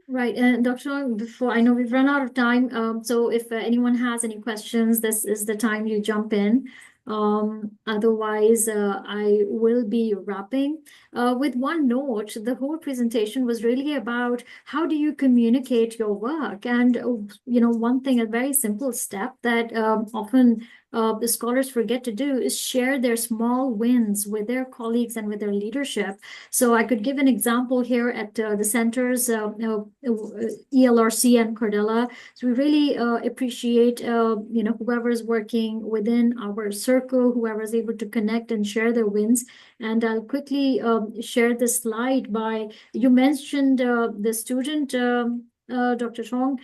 Right. And Dr. Tong, before, I know we've run out of time. So if anyone has any questions, this is the time you jump in. Otherwise, I will be wrapping. With one note, the whole presentation was really about how do you communicate your work? And, one thing, a very simple step that often the scholars forget to do is share their small wins with their colleagues and with their leadership. So I could give an example here at the centers, ELRC and Cordella. So we really appreciate, whoever is working within our circle, whoever is able to connect and share their wins. And I'll quickly share this slide you mentioned the student, Dr. Tong.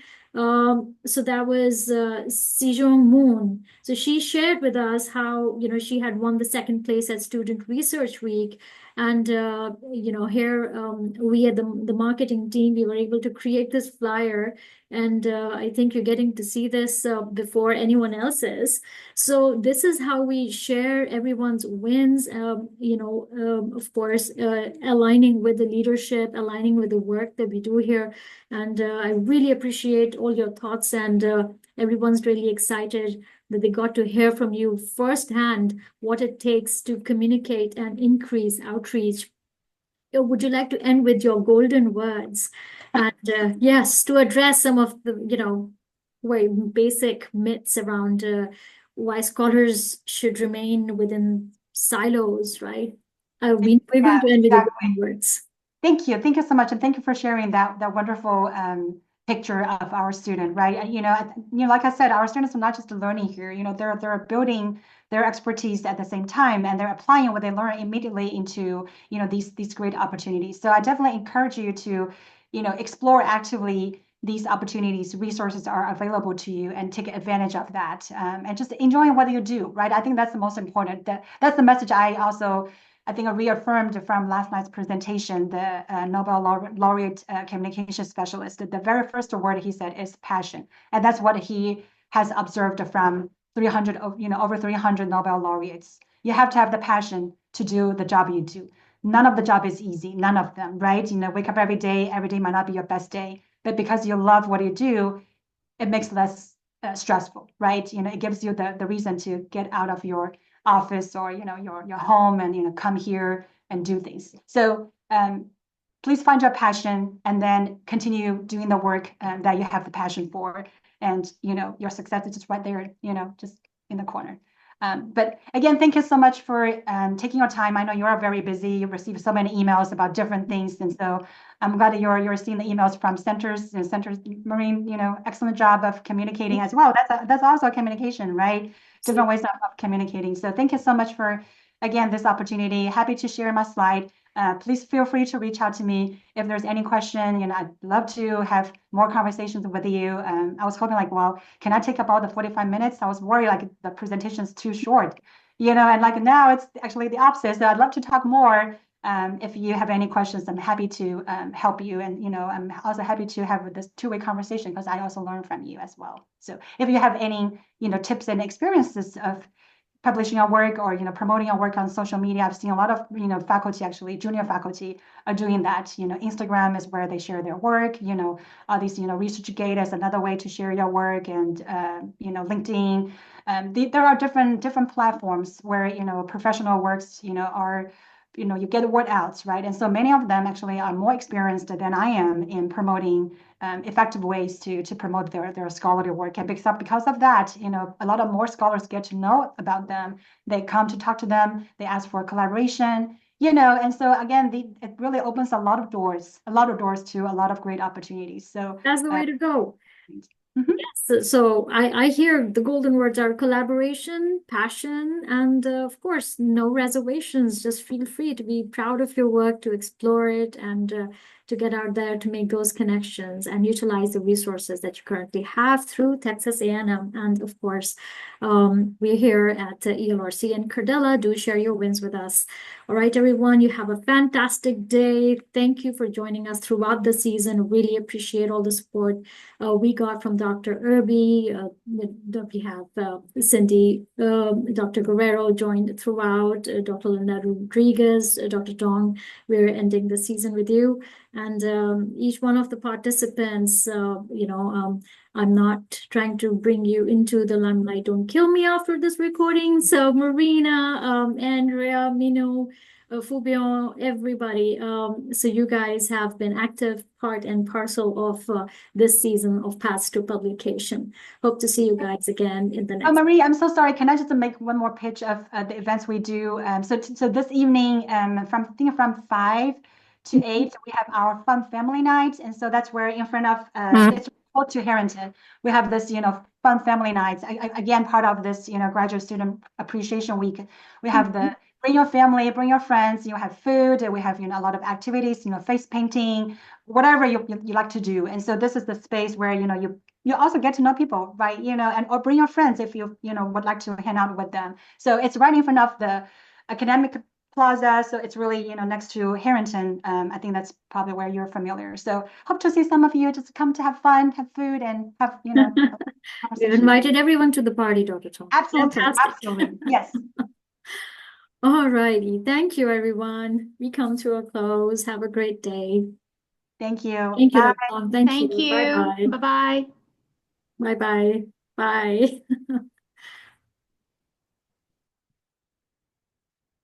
So that was Sejong Moon. So she shared with us how, she had won the second place at Student Research Week. And, here we at the marketing team, we were able to create this flyer. And I think you're getting to see this before anyone else is. So this is how we share everyone's wins, of course, aligning with the leadership, aligning with the work that we do here. And I really appreciate all your thoughts, and everyone's really excited that they got to hear from you firsthand what it takes to communicate and increase outreach. Would you like to end with your golden words? And yes, to address some of the, very basic myths around why scholars should remain within silos, right? We're going to end with your golden words. Thank you. Thank you so much. And thank you for sharing that wonderful picture of our student, right? Like I said, our students are not just learning here, they're building their expertise at the same time, and they're applying what they learn immediately into, these great opportunities. So I definitely encourage you to, explore actively these opportunities. Resources are available to you, and take advantage of that, and just enjoying what you do, right? I think that's the most important. That's the message I think I reaffirmed from last night's presentation. The Nobel laureate communication specialist, the very first word he said is passion. And that's what he has observed from 300, over 300 Nobel laureates. You have to have the passion to do the job you do. None of the job is easy, none of them, right? Wake up every day might not be your best day, but because you love what you do, it makes it less stressful, right? It gives you the reason to get out of your office or your home and come here and do things. So please find your passion, and then continue doing the work that you have the passion for, and your success is just right there, just in the corner. But again, thank you so much for taking your time. I know you are very busy. You receive so many emails about different things, and so I'm glad that you're seeing the emails from centers. Centers, Maureen, excellent job of communicating as well. That's also a communication, right? Different ways of communicating. So thank you so much for, again, this opportunity. Happy to share my slide. please feel free to reach out to me if there's any question. I'd love to have more conversations with you. I was hoping well, can I take about the 45 minutes? I was worried the presentation is too short, and now it's actually the opposite. So I'd love to talk more. If you have any questions, I'm happy to help you. And, I'm also happy to have this two-way conversation because I also learn from you as well. So if you have any, tips and experiences of publishing your work or, promoting your work on social media, I've seen a lot of, faculty, actually junior faculty are doing that. Instagram is where they share their work, all these, ResearchGate is another way to share your work, and, LinkedIn. There are different platforms where, professional works, are, you get the word out, right? And so many of them actually are more experienced than I am in promoting effective ways to promote their scholarly work. And because of that, a lot of more scholars get to know about them. They come to talk to them. They ask for collaboration, and so again, it really opens a lot of doors to a lot of great opportunities. So That's the way to go. Mhm. So I hear the golden words are collaboration, passion, and of course, no reservations. Just feel free to be proud of your work, to explore it, and to get out there to make those connections and utilize the resources that you currently have through Texas A&M. And of course, we're here at ELRC and Cardella. Do share your wins with us. All right, everyone, you have a fantastic day. Thank you for joining us throughout the season. Really appreciate all the support we got from Dr. Irby. We have Cindy, Dr. Guerrero joined throughout, Dr. Linda Rodriguez, Dr. Tong. We're ending the season with you. And each one of the participants, I'm not trying to bring you into the limelight. Don't kill me after this recording. So Marina, Andrea, Mino, Fubion, everybody. So you guys have been active part and parcel of this season of Paths to Publication. Hope to see you guys again in the Oh, next. Marie, I'm so sorry. Can I just make one more pitch of the events we do? So this evening, from 5 to 8, we have our fun family night, and so that's where in front of it's called to Harrington. We have this, fun family nights. Again, part of this, graduate student appreciation week. We have the bring your family, bring your friends. You have food. We have a lot of activities. Face painting, whatever you like to do. And so this is the space where you also get to know people, right? And or bring your friends if you would like to hang out with them. So it's right in front of the academic plaza. So it's really next to Harrington. I think that's probably where you're familiar. So hope to see some of you. Just come to have fun, have food, and have We've conversation. invited everyone to the party, Dr. Tom. Absolutely, Fantastic. absolutely, yes. All righty. Thank you, everyone. We come to a close. Have a great day. Thank you. Thank you, Bye. Dr. Tom. Thank Thank you. you. Bye-bye. Bye-bye. Bye-bye. Bye.